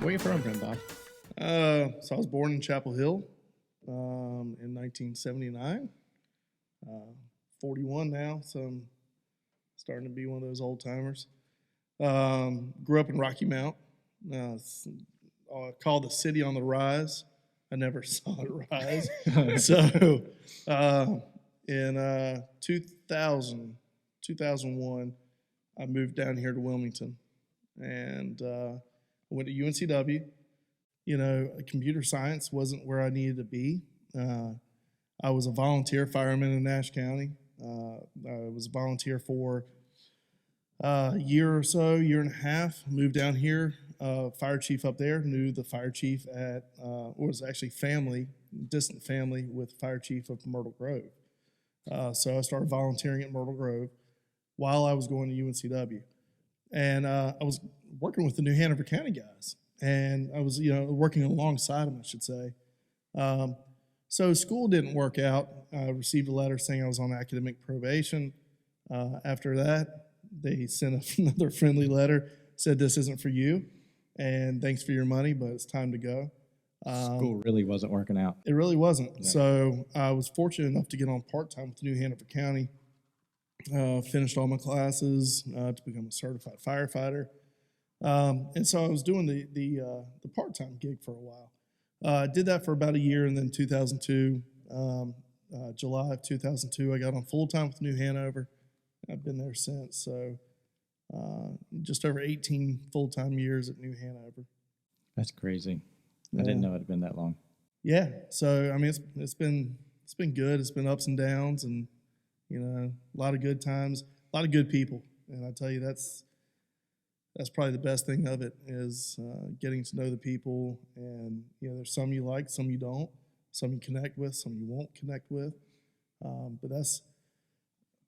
Where you from, Bob? So I was born in Chapel Hill in 1979. 41 now, so I'm starting to be one of those old timers. Grew up in Rocky Mount. Called the city on the rise. I never saw it rise. So in 2001, I moved down here to Wilmington, and I went to UNCW. You know, computer science wasn't where I needed to be. I was a volunteer fireman in Nash County. I was a volunteer for a year or so, year and a half. Moved down here. Fire chief up there knew the fire chief at, was actually family, distant family with fire chief of Myrtle Grove. So I started volunteering at Myrtle Grove while I was going to UNCW. And I was working with the New Hanover County guys. And I was, working alongside them, I should say. So school didn't work out. I received a letter saying I was on academic probation. After that, they sent another friendly letter, said this isn't for you, and thanks for your money, but it's time to go. School really wasn't working out. It really wasn't. Yeah. So I was fortunate enough to get on part-time with New Hanover County, finished all my classes to become a certified firefighter. And so I was doing the part-time gig for a while. I did that for about a year, and then 2002, July of 2002, I got on full-time with New Hanover. I've been there since, so just over 18 full-time years at New Hanover. That's crazy. I didn't know it had been that long. Yeah, so I mean, it's been good. It's been ups and downs, and a lot of good times, a lot of good people, and I tell you that's probably the best thing of it is getting to know the people. And there's some you like, some you don't, some you connect with, some you won't connect with. But that's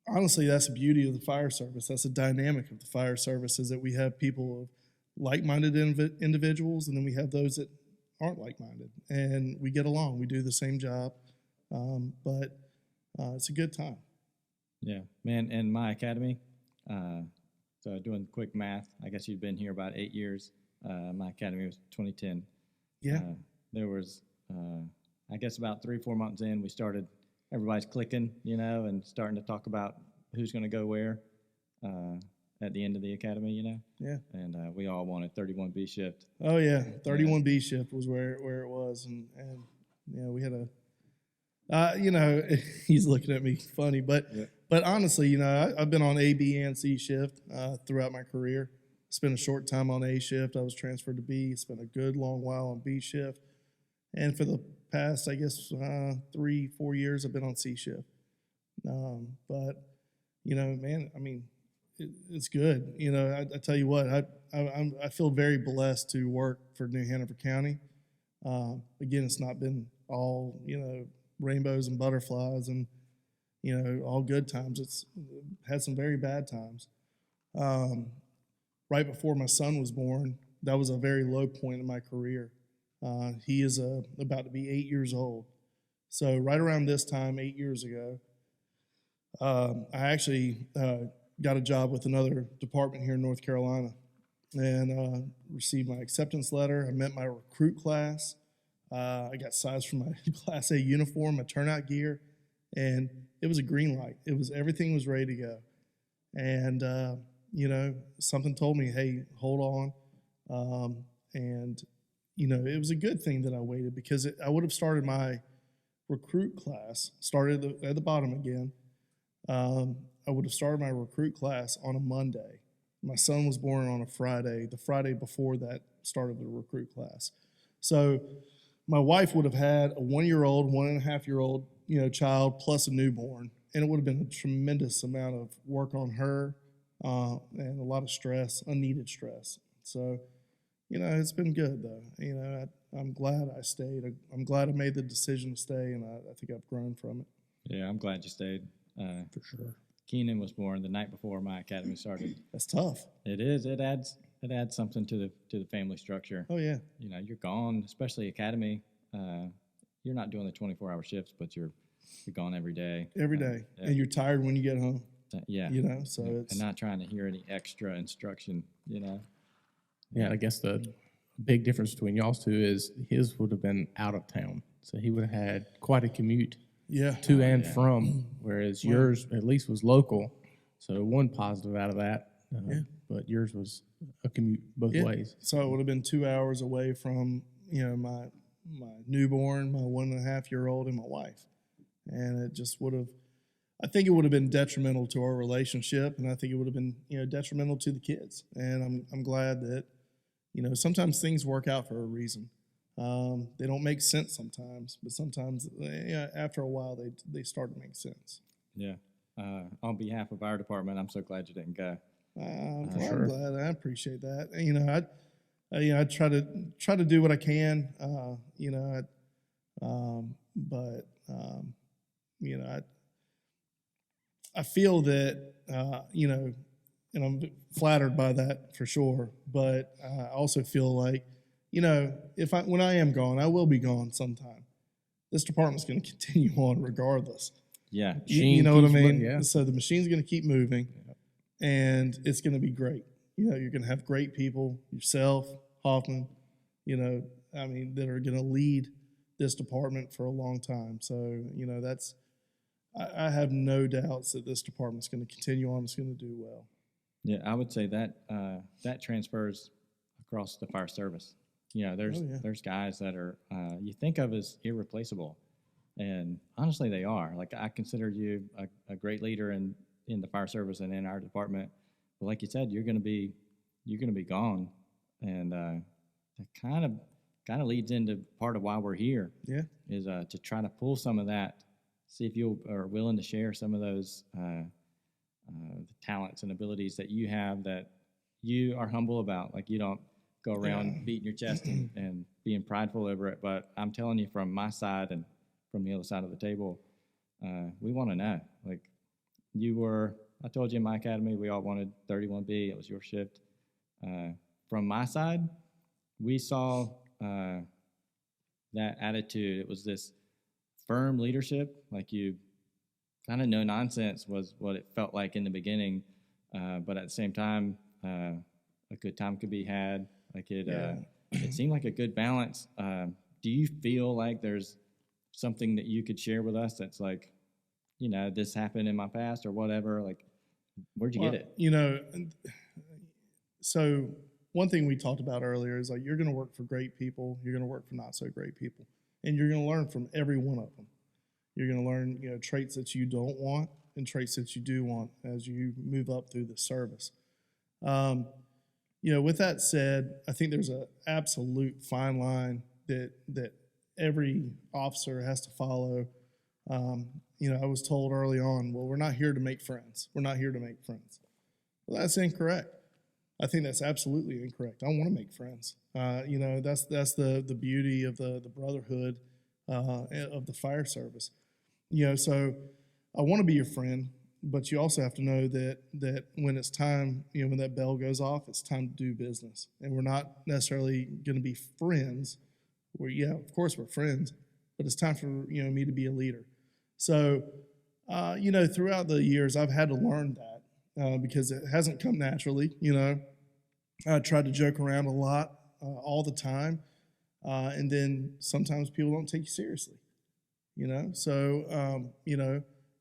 the beauty of the fire service. That's the dynamic of the fire service, is that we have people of like-minded individuals, and then we have those that aren't like-minded, and we get along. We do the same job, but it's a good time. Yeah, man. In my academy, so doing quick math, I guess you've been here about 8 years. My academy was 2010. Yeah. There was, I guess about 3-4 months in, we started, everybody's clicking, and starting to talk about who's going to go where at the end of the academy, Yeah. And we all wanted 31B shift. Oh, yeah. 31B shift was where it was. And we had he's looking at me funny, but yeah. But honestly, I've been on A, B, and C shift throughout my career. Spent a short time on A shift. I was transferred to B. Spent a good long while on B shift. And for the past, I guess, 3-4 years, I've been on C shift. But, man, I mean, it's good. I tell you what, I feel very blessed to work for New Hanover County. Again, it's not been all, rainbows and butterflies and, all good times. It's had some very bad times. Right before my son was born, that was a very low point in my career. He is about to be 8 years old. So right around this time, 8 years ago, I actually got a job with another department here in North Carolina and received my acceptance letter. I met my recruit class. I got sized for my Class A uniform, my turnout gear, and it was a green light. Everything was ready to go. And, something told me, hey, hold on. And, it was a good thing that I waited, because I would have started my recruit class, started at the bottom again. I would have started my recruit class on a Monday. My son was born on a Friday, the Friday before that started the recruit class. So my wife would have had a 1-year-old, 1.5-year-old, child plus a newborn, and it would have been a tremendous amount of work on her and a lot of stress, unneeded stress. So, it's been good though. I'm glad I stayed. I'm glad I made the decision to stay, and I think I've grown from it. Yeah, I'm glad you stayed. For sure. Keenan was born the night before my academy started. That's tough. It is. It adds something to the family structure. Oh yeah. You're gone, especially academy. You're not doing the 24-hour shifts, but you're gone every day. Every day, yeah. And you're tired when you get home. Yeah. So yeah. it's and not trying to hear any extra instruction. Yeah, I guess the big difference between y'all's two is his would have been out of town, so he would have had quite a commute Yeah. to and from, whereas yours at least was local. So one positive out of that, but yours was a commute both ways. So it would have been 2 hours away from, my newborn, my 1.5-year-old, and my wife. And it just would have, I think it would have been detrimental to our relationship, and I think it would have been, detrimental to the kids. And I'm glad that, sometimes things work out for a reason. They don't make sense sometimes, but sometimes, after a while, they start to make sense. Yeah. On behalf of our department, I'm so glad you didn't go. I'm glad. I appreciate that. I try to do what I can. I feel that and I'm flattered by that for sure. But I also feel like, when I am gone, I will be gone sometime. This department's going to continue on regardless. Yeah. You know what I mean? Yeah. So the machine's going to keep moving, and it's going to be great. You're going to have great people, yourself, Hoffman, that are going to lead this department for a long time. So, I have no doubts that this department's going to continue on. It's going to do well. Yeah, I would say that that transfers across the fire service. There's guys that are you think of as irreplaceable, and honestly, they are. Like, I consider you a great leader in the fire service and in our department. But like you said, you're going to be gone, and that kind of leads into part of why we're here. Yeah, is to try to pull some of that. See if you are willing to share some of those the talents and abilities that you have that you are humble about. Like, you don't go around beating your chest and being prideful over it. But I'm telling you, from my side and from the other side of the table, we want to know. Like, I told you in my academy, we all wanted 31B. It was your shift. From my side, we saw that attitude. It was this firm leadership, like, you kind of no nonsense was what it felt like in the beginning, but at the same time, a good time could be had. Like, it seemed like a good balance. Do you feel like there's something that you could share with us that's like, this happened in my past or whatever? Like, where'd you get it? So one thing we talked about earlier is, like, you're going to work for great people, you're going to work for not so great people, and you're going to learn from every one of them. You're going to learn, traits that you don't want and traits that you do want as you move up through the service. With that said, I think there's an absolute fine line that every officer has to follow. I was told early on, well, we're not here to make friends. We're not here to make friends. Well, that's incorrect. I think that's absolutely incorrect. I want to make friends. That's the beauty of the brotherhood of the fire service. So I want to be your friend, but you also have to know that when it's time, when that bell goes off, it's time to do business. And we're not necessarily going to be friends. Of course we're friends, but it's time for me to be a leader. So, throughout the years, I've had to learn that because it hasn't come naturally. I tried to joke around a lot all the time, and then sometimes people don't take you seriously. So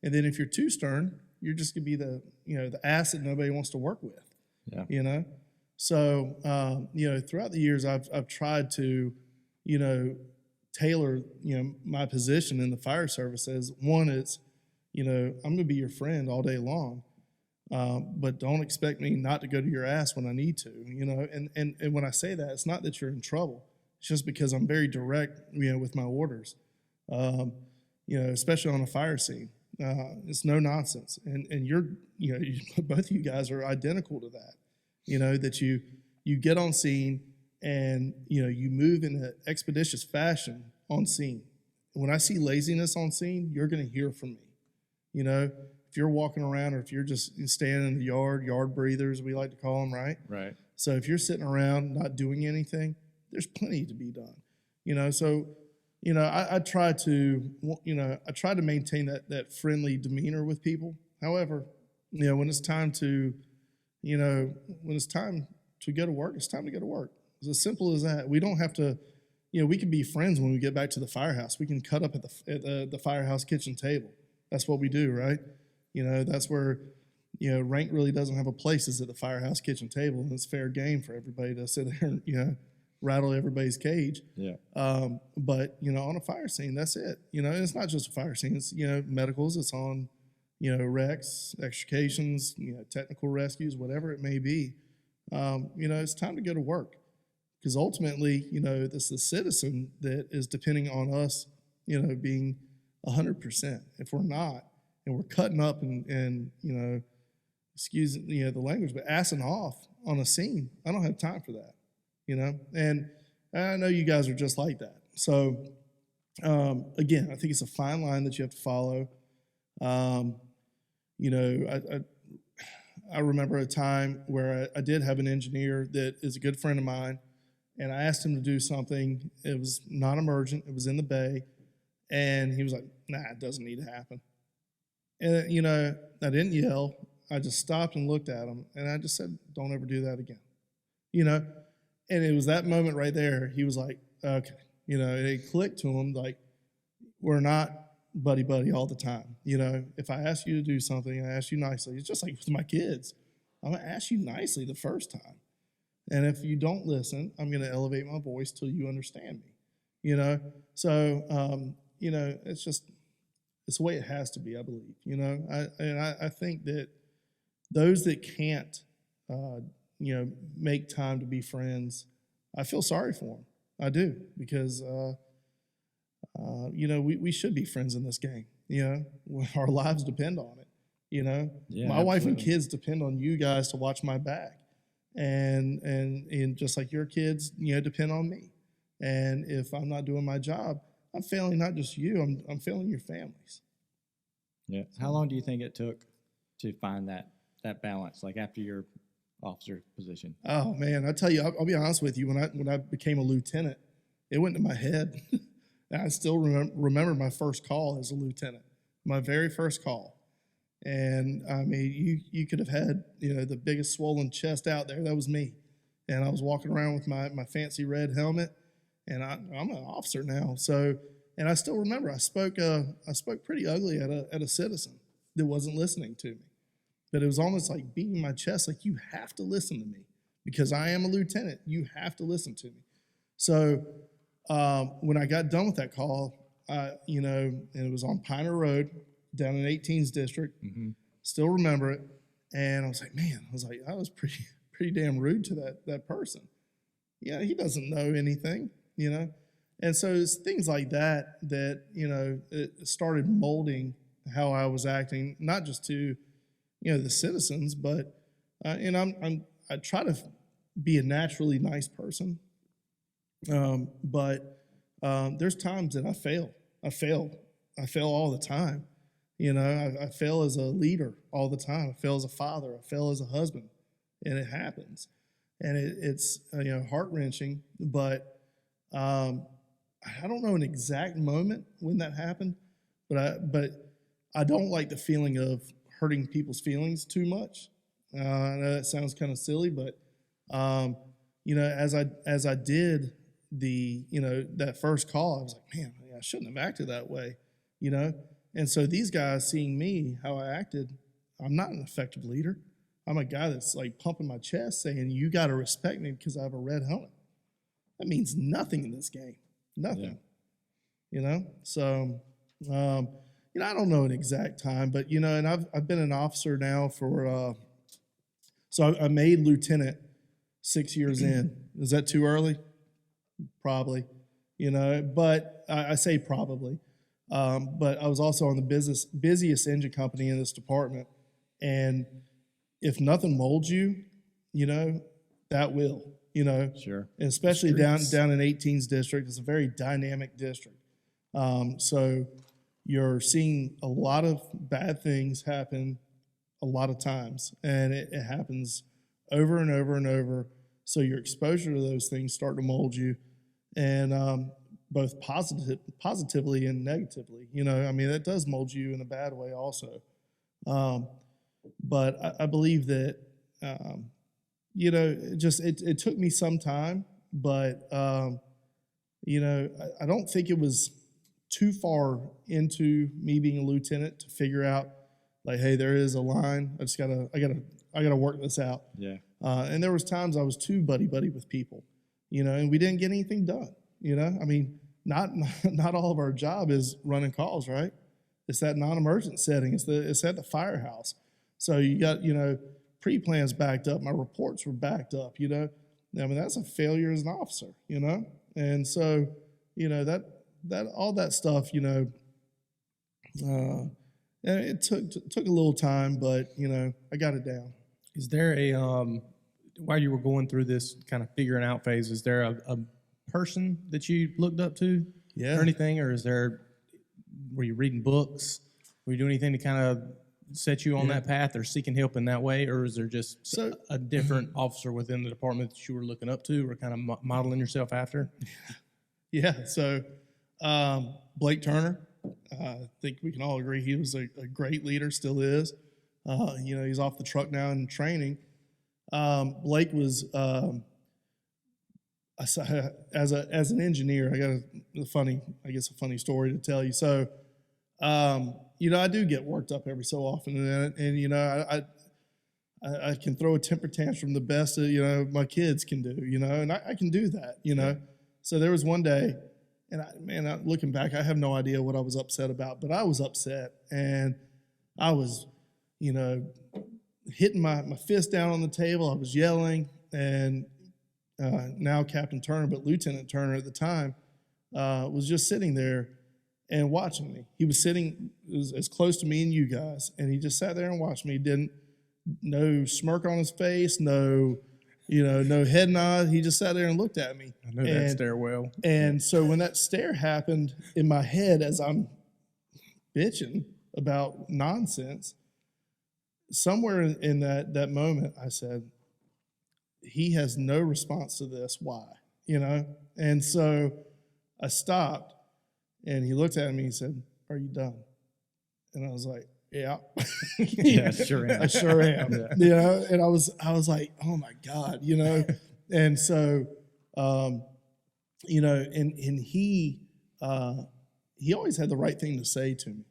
and then if you're too stern, you're just gonna be the ass that nobody wants to work with. Yeah. So throughout the years, I've tried to tailor my position in the fire service as one is I'm gonna be your friend all day long, but don't expect me not to go to your ass when I need to. And when I say that, it's not that you're in trouble. It's just because I'm very direct with my orders. Especially on a fire scene. It's no nonsense. And both of you guys are identical to that. That you get on scene and, you move in an expeditious fashion on scene. When I see laziness on scene, you're going to hear from me. If you're walking around or if you're just standing in the yard breathers, we like to call them, right? Right. So if you're sitting around not doing anything, there's plenty to be done. So I try to maintain that friendly demeanor with people. However, when it's time to go to work, it's time to go to work. It's as simple as that. We don't have to, we can be friends when we get back to the firehouse. We can cut up at the firehouse kitchen table. That's what we do, right? That's where, rank really doesn't have a place, is at the firehouse kitchen table, and it's fair game for everybody to sit there and, rattle everybody's cage. Yeah. But, on a fire scene, that's it. And it's not just a fire scene. It's, medicals. It's on, wrecks, extrications, technical rescues, whatever it may be. It's time to go to work, because ultimately, this is the citizen that is depending on us, being 100%. If we're not, and we're cutting up and excuse the language, but assing off on a scene, I don't have time for that. And I know you guys are just like that. So, again, I think it's a fine line that you have to follow. I remember a time where I did have an engineer that is a good friend of mine, and I asked him to do something. It was non-emergent. It was in the bay, and he was like, "Nah, it doesn't need to happen." And, I didn't yell. I just stopped and looked at him, and I just said, "Don't ever do that again." And it was that moment right there. He was like, "Okay." It clicked to him, like, we're not buddy all the time. If I ask you to do something, I ask you nicely. It's just like with my kids. I'm going to ask you nicely the first time. And if you don't listen, I'm going to elevate my voice till you understand me. So, it's the way it has to be, I believe. I think that those that can't, make time to be friends, I feel sorry for them. I do, because, we should be friends in this game. Our lives depend on it. Yeah, my wife and absolutely. kids depend on you guys to watch my back, and just like your kids, depend on me. And if I'm not doing my job, I'm failing not just you, I'm failing your families. Yeah. How long do you think it took to find that balance, like after your officer position? Oh man, I tell you, I'll be honest with you. When I became a lieutenant, it went to my head. And I still remember my first call as a lieutenant, my very first call. And I mean, you could have had the biggest swollen chest out there. That was me. And I was walking around with my fancy red helmet, and I'm an officer now. So, and I still remember I spoke pretty ugly at a citizen that wasn't listening to me. But it was almost like beating my chest, like, you have to listen to me because I am a lieutenant. You have to listen to me. So when I got done with that call, and it was on Piner Road down in 18's district, still remember it. And I was like, man, I was pretty damn rude to that person. Yeah, he doesn't know anything, And so it's things like that it started molding how I was acting, not just to the citizens, but I try to be a naturally nice person, but there's times that I fail. I fail all the time. I fail as a leader all the time. I fail as a father. I fail as a husband, and it happens, and it's heart-wrenching. But I don't know an exact moment when that happened, but I don't like the feeling of hurting people's feelings too much. I know that sounds kind of silly, but as I did that first call, I was like, man, I shouldn't have acted that way, And so these guys seeing me, how I acted, I'm not an effective leader. I'm a guy that's like pumping my chest, saying, you got to respect me because I have a red helmet. That means nothing in this game, nothing. Yeah. So. I don't know an exact time, but and I've been an officer now for so I made lieutenant 6 years in. Is that too early? Probably, but I say probably. But I was also on the busiest engine company in this department, and if nothing molds you, that will, Sure. and especially down in 18's district. It's a very dynamic district, so. You're seeing a lot of bad things happen a lot of times, and it happens over and over and over. So your exposure to those things start to mold you, and both positively and negatively. That does mold you in a bad way also. But I believe that, it took me some time but I don't think it was too far into me being a lieutenant to figure out like, hey, there is a line. I gotta work this out. Yeah. And there was times I was too buddy with people, and we didn't get anything done. I mean, not all of our job is running calls, right? It's that non-emergent setting. It's at the firehouse. So you got, pre-plans backed up. My reports were backed up, I mean, that's a failure as an officer, And so, that all that stuff, it took a little time, but, I got it down. Is there a while you were going through this kind of figuring out phase, is there a person that you looked up to or anything, or were you reading books? Were you doing anything to kind of set you on that path or seeking help in that way, or is there just a different officer within the department that you were looking up to or kind of modeling yourself after? Yeah, so Blake Turner, I think we can all agree he was a great leader, still is. He's off the truck now in training. Blake was, as an engineer, I got a funny story to tell you. So, I do get worked up every so often, and I can throw a temper tantrum the best that, my kids can do, and I can do that, So there was one day, and looking back, I have no idea what I was upset about, but I was upset, and I was, hitting my fist down on the table. I was yelling, and now Captain Turner, but Lieutenant Turner at the time, was just sitting there and watching me. He was sitting as close to me and you guys, and he just sat there and watched me. No smirk on his face, no head nod. He just sat there and looked at me. I know that stare well. And so when that stare happened in my head as I'm bitching about nonsense, somewhere in that moment, I said, he has no response to this. Why? And so I stopped, and he looked at me and said, "Are you done?" And I was like, "Yeah." Yeah, sure am. I sure am. Yeah. And I was like, "Oh my God," And so, and he always had the right thing to say to me,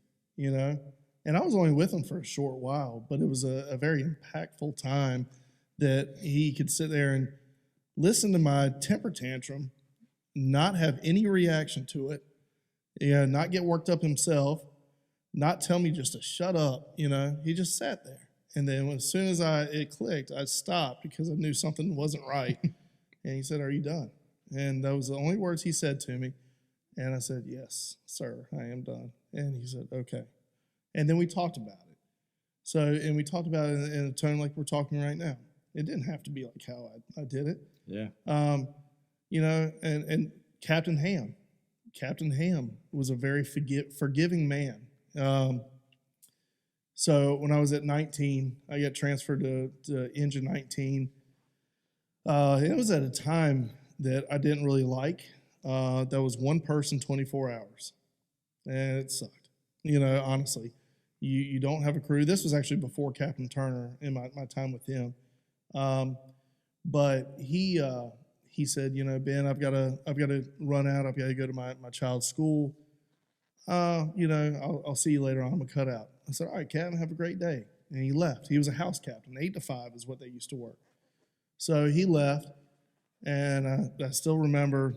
And I was only with him for a short while, but it was a very impactful time that he could sit there and listen to my temper tantrum, not have any reaction to it, not get worked up himself, not tell me just to shut up, He just sat there. And then as soon as it clicked, I stopped because I knew something wasn't right. And he said, "Are you done?" And that was the only words he said to me. And I said, "Yes, sir, I am done." And he said, "Okay." And then we talked about it. And we talked about it in a tone like we're talking right now. It didn't have to be like how I did it. Yeah. And Captain Ham was a very forgiving man. So when I was at 19, I got transferred to Engine 19. It was at a time that I didn't really like. That was one person, 24 hours. And it sucked, honestly. You don't have a crew. This was actually before Captain Turner in my time with him. But he said, "Ben, I've got to run out. I've got to go to my child's school. I'll see you later on. I'm going to cut out." I said, "All right, Captain, have a great day." And he left. He was a house captain. 8 to 5 is what they used to work. So he left, and I still remember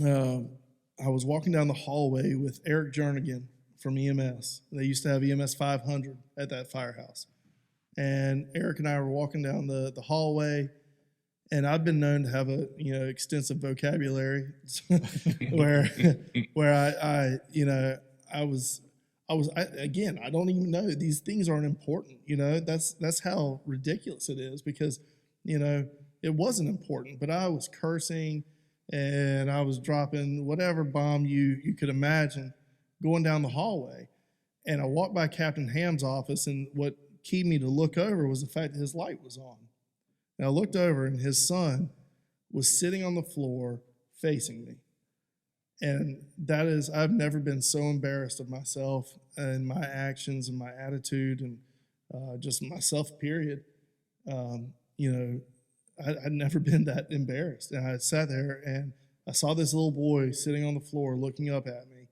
I was walking down the hallway with Eric Jernigan from EMS. They used to have EMS 500 at that firehouse. And Eric and I were walking down the hallway, and I've been known to have a extensive vocabulary where I don't even know, these things aren't important. That's how ridiculous it is, because it wasn't important, but I was cursing and I was dropping whatever bomb you could imagine going down the hallway. And I walked by Captain Ham's office, and what keyed me to look over was the fact that his light was on. And I looked over, and his son was sitting on the floor facing me. And I've never been so embarrassed of myself and my actions and my attitude and just myself, period. I'd never been that embarrassed. And I sat there and I saw this little boy sitting on the floor looking up at me.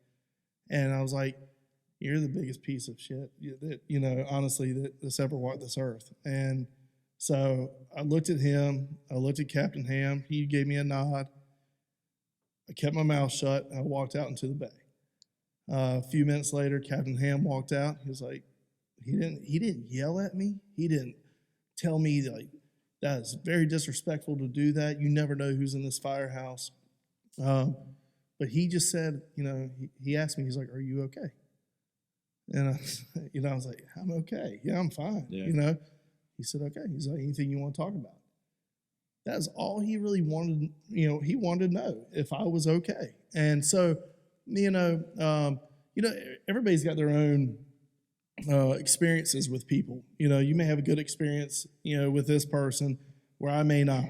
And I was like, you're the biggest piece of shit that, honestly, that's ever walked this earth. And so I looked at him. I looked at Captain Ham. He gave me a nod. I kept my mouth shut. And I walked out into the bay. A few minutes later, Captain Ham walked out. He was like, he didn't yell at me. He didn't tell me like, that is very disrespectful to do that. You never know who's in this firehouse. But he just said, he asked me, he's like, are you okay? And I was like, I'm okay. Yeah, I'm fine. Yeah. He said, okay. He's like, anything you want to talk about? That's all he really wanted. He wanted to know if I was okay. And so, everybody's got their own experiences with people. You may have a good experience, with this person where I may not,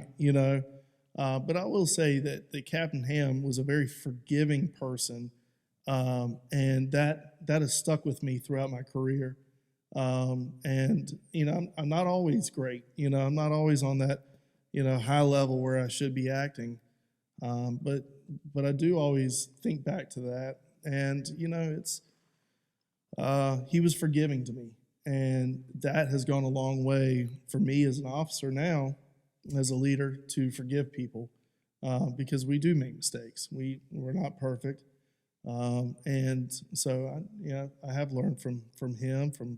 but I will say that the Captain Ham was a very forgiving person. And that has stuck with me throughout my career. I'm not always great. I'm not always on that, high level where I should be acting. But I do always think back to that. And, he was forgiving to me. And that has gone a long way for me as an officer now, as a leader, to forgive people because we do make mistakes. We're not perfect. And so I have learned from him, from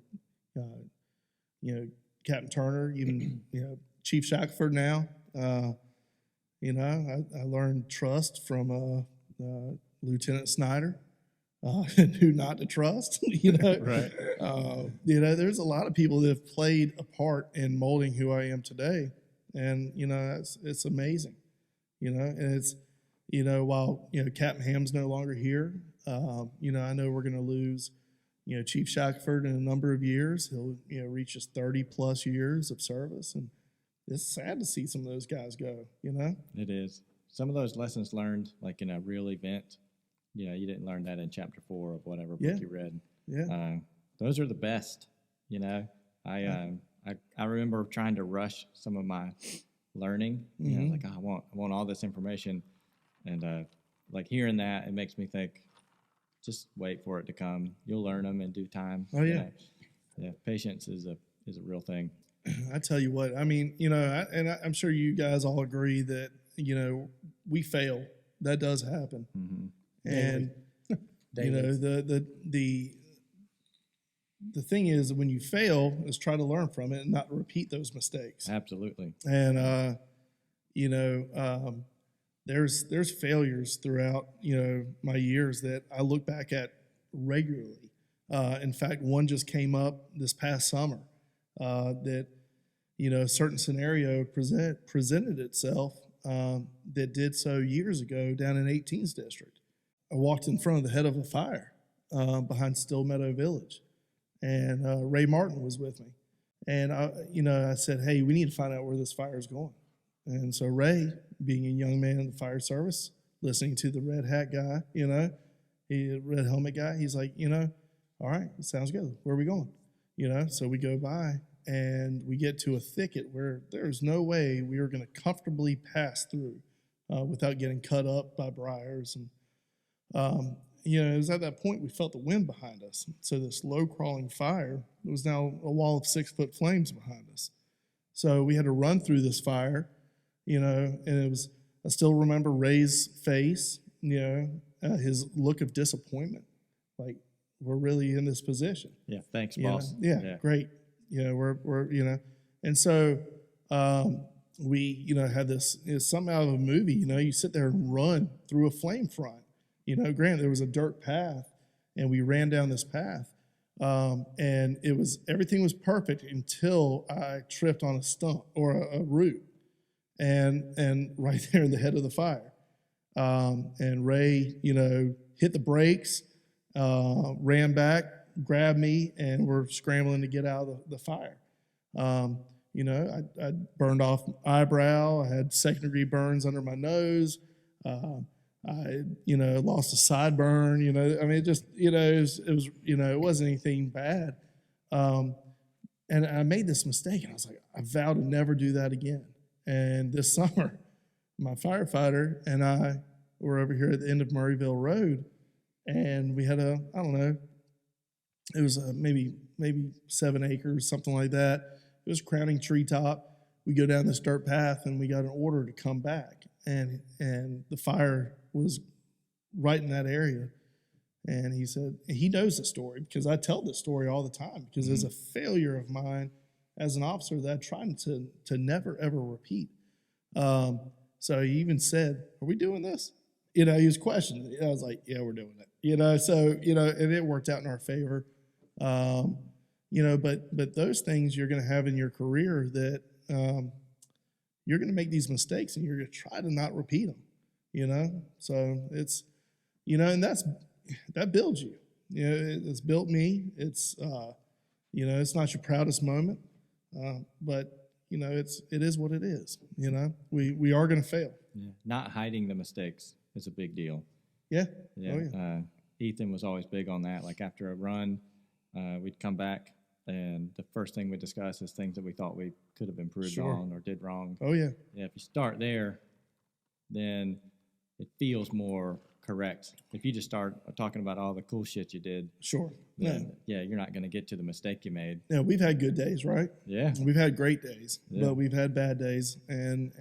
Captain Turner, even Chief Shackelford now. I learned trust from Lieutenant Snyder, and who not to trust. Right. There's a lot of people that have played a part in molding who I am today, and it's amazing. And it's while Captain Ham's no longer here, I know we're going to lose Chief Shackelford in a number of years. He'll reach his 30 plus years of service, and it's sad to see some of those guys go. It is. Some of those lessons learned, like in a real event, you didn't learn that in chapter 4 of whatever book you read. Yeah. Those are the best. I remember trying to rush some of my learning. Like I want all this information, and like hearing that, it makes me think, just wait for it to come. You'll learn them in due time. Oh yeah. Yeah. Patience is a real thing. I tell you what, I mean, I'm sure you guys all agree that, we fail. That does happen. Mm-hmm. And, the thing is, when you fail, is try to learn from it and not repeat those mistakes. Absolutely. And, there's failures throughout, my years that I look back at regularly. In fact, one just came up this past summer that, a certain scenario presented itself that did so years ago down in 18th District. I walked in front of the head of a fire behind Still Meadow Village, and Ray Martin was with me. And, I said, hey, we need to find out where this fire is going. And so Ray, being a young man in the fire service, listening to the red hat guy, red helmet guy, he's like, all right, sounds good. Where are we going? So we go by and we get to a thicket where there's no way we were going to comfortably pass through without getting cut up by briars. And, it was at that point we felt the wind behind us. So this low crawling fire, it was now a wall of 6-foot flames behind us. So we had to run through this fire, and it was, I still remember Ray's face, his look of disappointment. Like, we're really in this position. Yeah, thanks, boss. Yeah, great. We're and so we, had this, something out of a movie, you sit there and run through a flame front. Granted, there was a dirt path, and we ran down this path, and everything was perfect until I tripped on a stump or a root, and right there in the head of the fire, and Ray, hit the brakes, ran back, grabbed me, and we're scrambling to get out of the fire. I burned off my eyebrow. I had second-degree burns under my nose. I lost a sideburn. It just, it was, it wasn't anything bad. And I made this mistake, and I was like, I vow to never do that again. And this summer, my firefighter and I were over here at the end of Murrayville Road, and we had I don't know, it was maybe 7 acres, something like that. It was crowning treetop. We go down this dirt path, and we got an order to come back, and the fire was right in that area. And he said, he knows the story because I tell this story all the time because it's a failure of mine as an officer that I tried to never, ever repeat. So he even said, are we doing this? He was questioning it. I was like, yeah, we're doing it. So, and it worked out in our favor. But those things you're going to have in your career that you're going to make these mistakes and you're going to try to not repeat them, So it's, and that builds you. It's built me. It's, it's not your proudest moment, but it is what it is. We are going to fail. Yeah. Not hiding the mistakes is a big deal. Yeah. Yeah. Oh, yeah. Ethan was always big on that. Like after a run, we'd come back, and the first thing we discuss is things that we thought we could have improved on or did wrong. Oh, yeah. Yeah. If you start there, then it feels more correct. If you just start talking about all the cool shit you did, sure. then, yeah, you're not going to get to the mistake you made. Yeah, we've had good days, right? Yeah. We've had great days, Yeah. but we've had bad days. And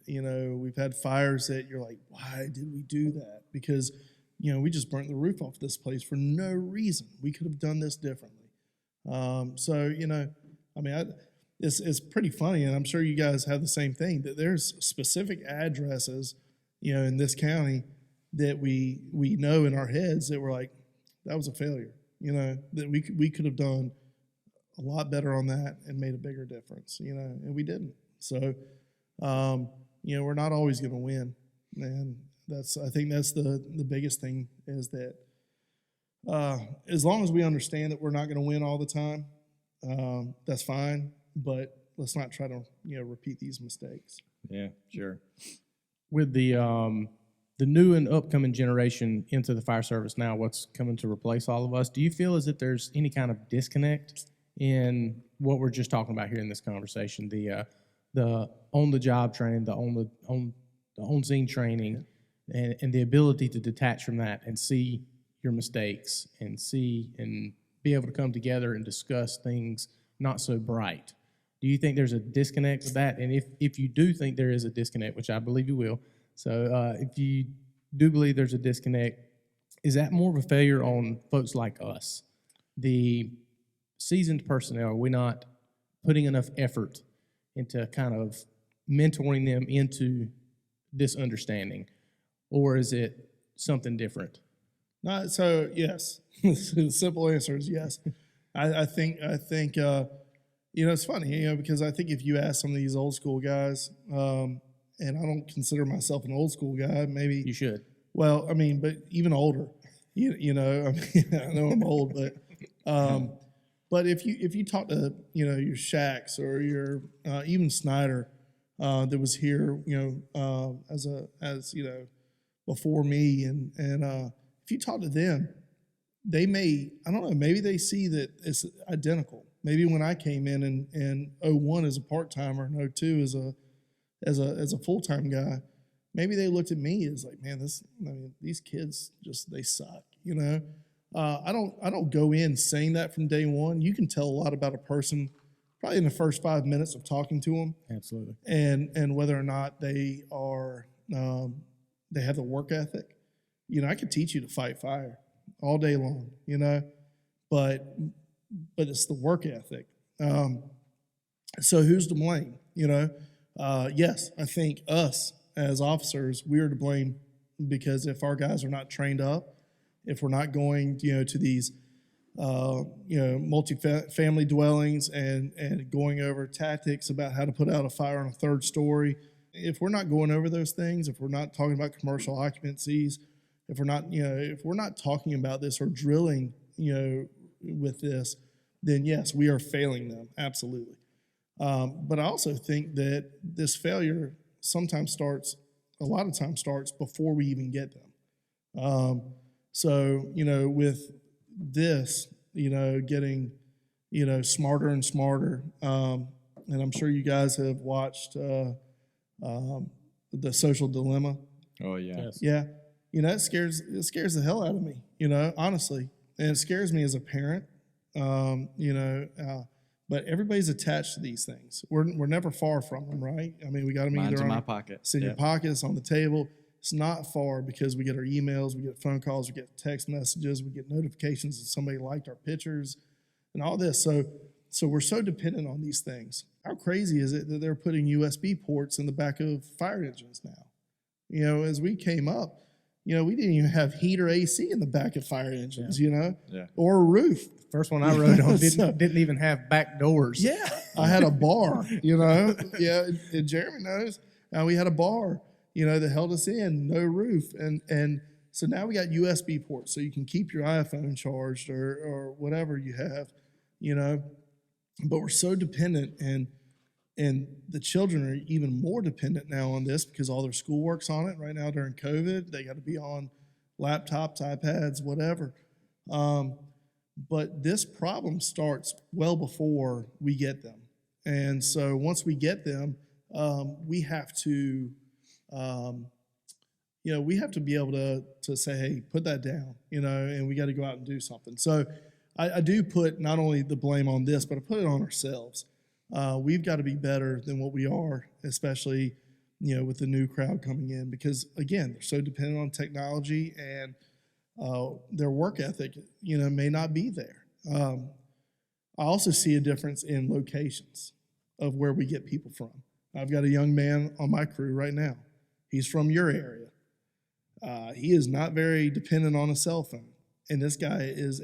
we've had fires that you're like, why did we do that? Because, we just burnt the roof off this place for no reason. We could have done this differently. It's pretty funny, and I'm sure you guys have the same thing, that there's specific addresses, in this county that we know in our heads that we're like, that was a failure, that we could have done a lot better on that and made a bigger difference, and we didn't. So, we're not always going to win, and I think that's the biggest thing is that as long as we understand that we're not going to win all the time, that's fine, but let's not try to repeat these mistakes. Yeah, sure. With the new and upcoming generation into the fire service now, what's coming to replace all of us, do you feel as if there's any kind of disconnect in what we're just talking about here in this conversation, the on-the-job training, the on-scene training, and the ability to detach from that and see your mistakes and be able to come together and discuss things not so bright? Do you think there's a disconnect with that? And if you do think there is a disconnect, which I believe you will, so if you do believe there's a disconnect, is that more of a failure on folks like us, the seasoned personnel? Are we not putting enough effort into kind of mentoring them into this understanding, or is it something different? So yes, the simple answer is yes. I think it's funny, because I think if you ask some of these old school guys, and I don't consider myself an old school guy, maybe You should. Well, but even older, I know I'm old, but if you talk to your Shacks or your even Snyder that was here as before me, and if you talk to them, they may, I don't know, maybe they see that it's identical. Maybe when I came in 01 as a part-timer and 02 as a full-time guy, maybe they looked at me as like, man, these kids they suck, I don't go in saying that from day one. You can tell a lot about a person probably in the first 5 minutes of talking to them. Absolutely. And whether or not they are, they have the work ethic. I could teach you to fight fire all day long, but it's the work ethic. So who's to blame? Yes, I think us as officers, we are to blame because if our guys are not trained up, if we're not going, to these, multi-family dwellings and going over tactics about how to put out a fire on a third story, if we're not going over those things, if we're not talking about commercial occupancies, if we're not talking about this or drilling, with this, then yes, we are failing them, absolutely. But I also think that this failure a lot of times starts before we even get them. So, with this, getting, smarter and smarter, and I'm sure you guys have watched the social dilemma. Oh yeah. Yes. Yeah, it scares the hell out of me. Honestly, and it scares me as a parent. But everybody's attached to these things. We're never far from them, right? I mean, we got them Mine's either in on my pocket. it's in your pocket, it's on the table. It's not far because we get our emails, we get phone calls, we get text messages, we get notifications that somebody liked our pictures and all this. So we're so dependent on these things. How crazy is it that they're putting USB ports in the back of fire engines now? As we came up, we didn't even have heat or AC in the back of fire engines, Yeah. or a roof. First one I rode on didn't even have back doors. Yeah, I had a bar, Yeah, and Jeremy knows. We had a bar, that held us in, no roof. And so now we got USB ports so you can keep your iPhone charged or whatever you have, But we're so dependent, and the children are even more dependent now on this because all their schoolwork's on it right now during COVID. They got to be on laptops, iPads, whatever. But this problem starts well before we get them. And so once we get them, we have to, we have to be able to say, hey, put that down, and we got to go out and do something. So I do put not only the blame on this, but I put it on ourselves. We've got to be better than what we are, especially, with the new crowd coming in, because again, they're so dependent on technology, and their work ethic, may not be there. I also see a difference in locations of where we get people from. I've got a young man on my crew right now. He's from your area. He is not very dependent on a cell phone, and this guy is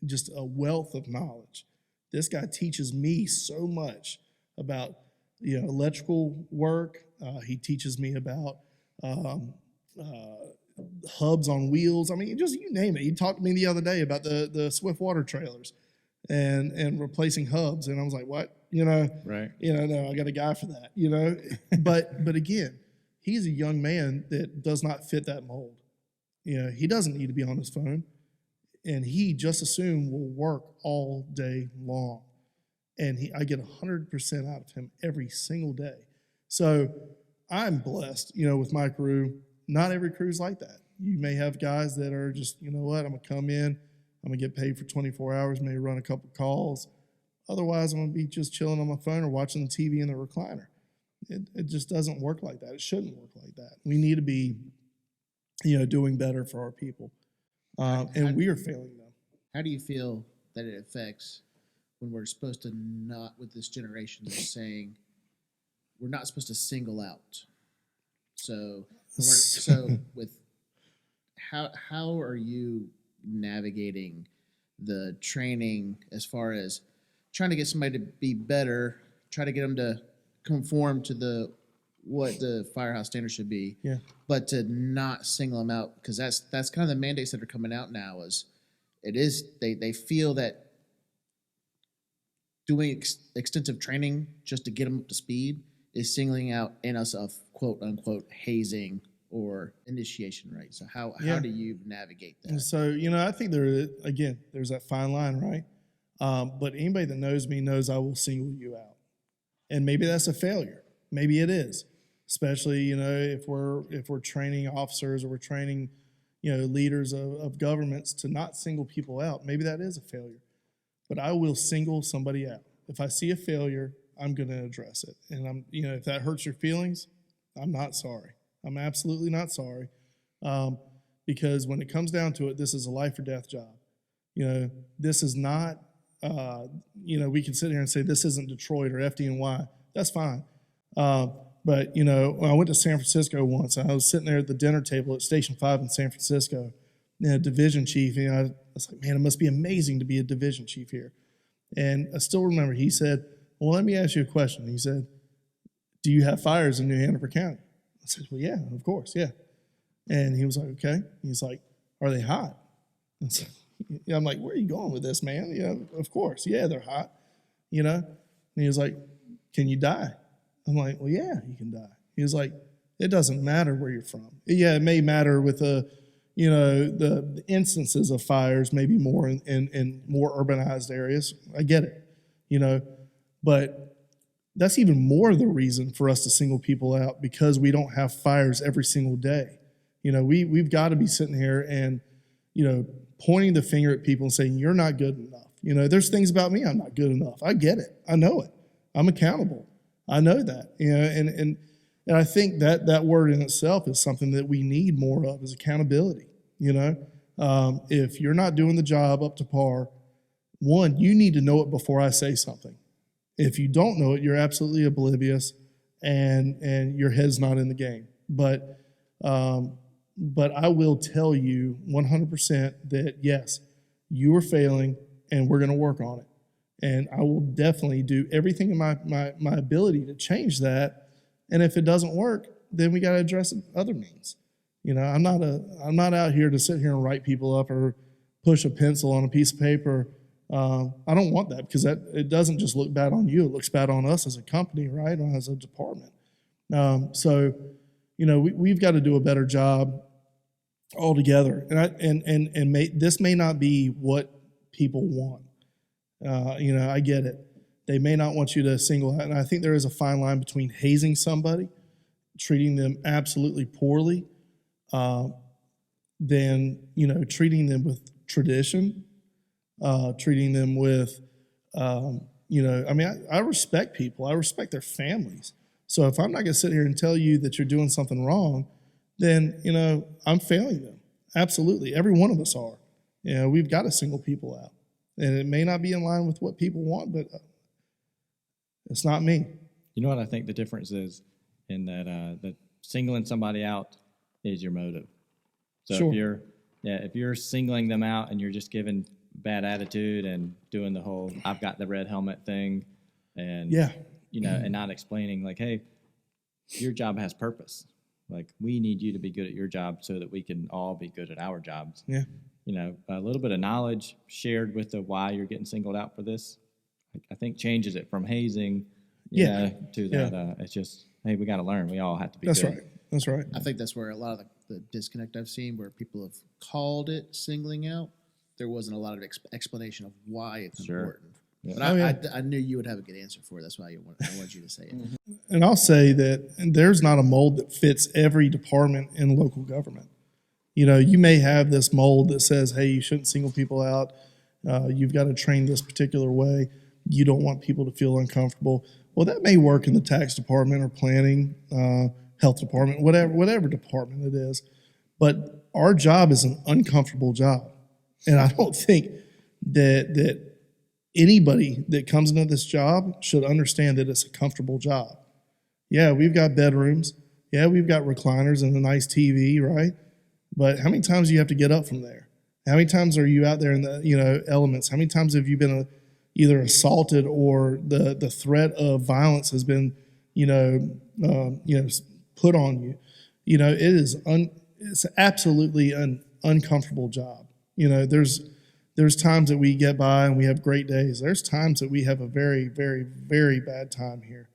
just a wealth of knowledge. This guy teaches me so much about electrical work. He teaches me about hubs on wheels. I mean, just you name it. He talked to me the other day about the Swift water trailers and replacing hubs, and I was like, what? Right. No, I got a guy for that. But again, he's a young man that does not fit that mold. He doesn't need to be on his phone, and he just as soon will work all day long, and I get 100% out of him every single day. So I'm blessed, with my crew. Not every crew's like that. You may have guys that are just, I'm going to come in, I'm going to get paid for 24 hours, maybe run a couple calls. Otherwise, I'm going to be just chilling on my phone or watching the TV in the recliner. It just doesn't work like that. It shouldn't work like that. We need to be, doing better for our people. And we are failing them. How do you feel that it affects when we're supposed to not, with this generation, they're saying we're not supposed to single out? So with how are you navigating the training as far as trying to get somebody to be better, try to get them to conform to what the firehouse standard should be, but to not single them out, because that's kind of the mandates that are coming out now. They feel that doing extensive training just to get them up to speed is singling out in us of quote unquote hazing or initiation, right? So how do you navigate that? So, I think there's that fine line, right? But anybody that knows me knows I will single you out. And maybe that's a failure. Maybe it is, especially, if we're training officers or we're training, leaders of governments to not single people out. Maybe that is a failure. But I will single somebody out. If I see a failure, I'm going to address it. And if that hurts your feelings, I'm not sorry. I'm absolutely not sorry. Because when it comes down to it, this is a life or death job. This is not, we can sit here and say this isn't Detroit or FDNY. That's fine. But, when I went to San Francisco once, I was sitting there at the dinner table at Station 5 in San Francisco, and a division chief, I was like, man, it must be amazing to be a division chief here. And I still remember he said, well, let me ask you a question. He said, do you have fires in New Hanover County? I said, well, yeah, of course, yeah. And he was like, okay. He's like, are they hot? I'm like, where are you going with this, man? Yeah, of course. Yeah, they're hot, And he was like, can you die? I'm like, well, yeah, you can die. He was like, it doesn't matter where you're from. Yeah, it may matter with the instances of fires, maybe more in more urbanized areas. I get it, but that's even more the reason for us to single people out, because we don't have fires every single day. We've got to be sitting here and, pointing the finger at people and saying, you're not good enough. There's things about me I'm not good enough. I get it. I know it. I'm accountable. I know that. And I think that word in itself is something that we need more of, is accountability. If you're not doing the job up to par, one, you need to know it before I say something. If you don't know it, you're absolutely oblivious, and your head's not in the game. But I will tell you 100% that yes, you are failing, and we're going to work on it. And I will definitely do everything in my ability to change that. And if it doesn't work, then we got to address it other means. I'm not out here to sit here and write people up or push a pencil on a piece of paper. I don't want that, because it doesn't just look bad on you; it looks bad on us as a company, right, or as a department. So, we've got to do a better job altogether. And this may not be what people want. I get it. They may not want you to single out, and I think there is a fine line between hazing somebody, treating them absolutely poorly, than treating them with tradition. Treating them with, I respect people. I respect their families. So if I'm not going to sit here and tell you that you're doing something wrong, then, I'm failing them. Absolutely. Every one of us are. We've got to single people out. And it may not be in line with what people want, but it's not me. You know what I think the difference is in that singling somebody out is your motive. So Sure. if you're singling them out and you're just giving bad attitude and doing the whole I've got the red helmet thing, and and not explaining, like, hey, your job has purpose. Like, we need you to be good at your job so that we can all be good at our jobs. Yeah. A little bit of knowledge shared with the why you're getting singled out for this, I think changes it from hazing to that it's just, hey, we got to learn. We all have to be That's good. right. That's right. I think that's where a lot of the disconnect I've seen, where people have called it singling out. There wasn't a lot of explanation of why it's important. Yeah. But I knew you would have a good answer for it. That's why I wanted you to say it. And I'll say that there's not a mold that fits every department in local government. You may have this mold that says, hey, you shouldn't single people out. You've got to train this particular way. You don't want people to feel uncomfortable. Well, that may work in the tax department or planning, health department, whatever department it is. But our job is an uncomfortable job. And I don't think that anybody that comes into this job should understand that it's a comfortable job. Yeah, we've got bedrooms. Yeah, we've got recliners and a nice TV, right? But how many times do you have to get up from there? How many times are you out there in the elements? How many times have you been either assaulted or the threat of violence has been put on you? It's absolutely an uncomfortable job. There's times that we get by and we have great days. There's times that we have a very, very, very bad time here.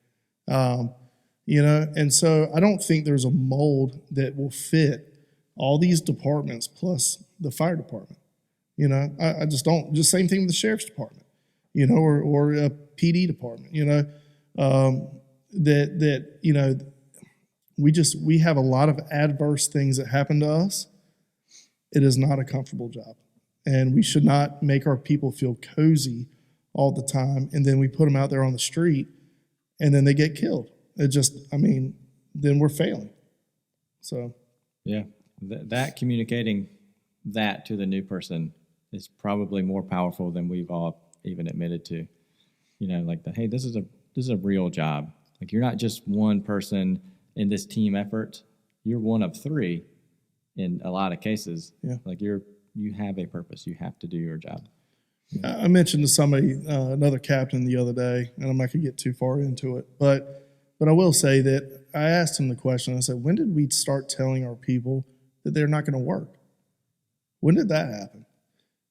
And so I don't think there's a mold that will fit all these departments plus the fire department. I just don't. Just same thing with the sheriff's department, or a PD department. We have a lot of adverse things that happen to us. It is not a comfortable job, and we should not make our people feel cozy all the time. And then we put them out there on the street, and then they get killed. Then we're failing. So, yeah, that communicating that to the new person is probably more powerful than we've all even admitted to. Hey, this is a real job. Like, you're not just one person in this team effort. You're one of three in a lot of cases. Yeah. Like, you have a purpose. You have to do your job. I mentioned to somebody, another captain the other day, and I'm not going to get too far into it, but I will say that I asked him the question. I said, when did we start telling our people that they're not going to work? When did that happen?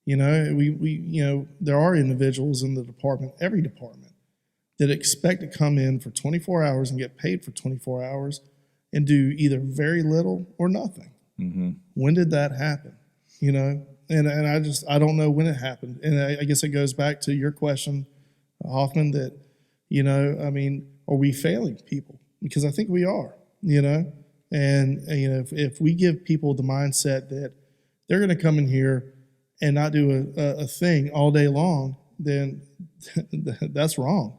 There are individuals in the department, every department, that expect to come in for 24 hours and get paid for 24 hours and do either very little or nothing. Mm-hmm. When did that happen? And I don't know when it happened. And I guess it goes back to your question, Hoffman, that, are we failing people? Because I think we are, And if we give people the mindset that they're going to come in here and not do a thing all day long, then that's wrong,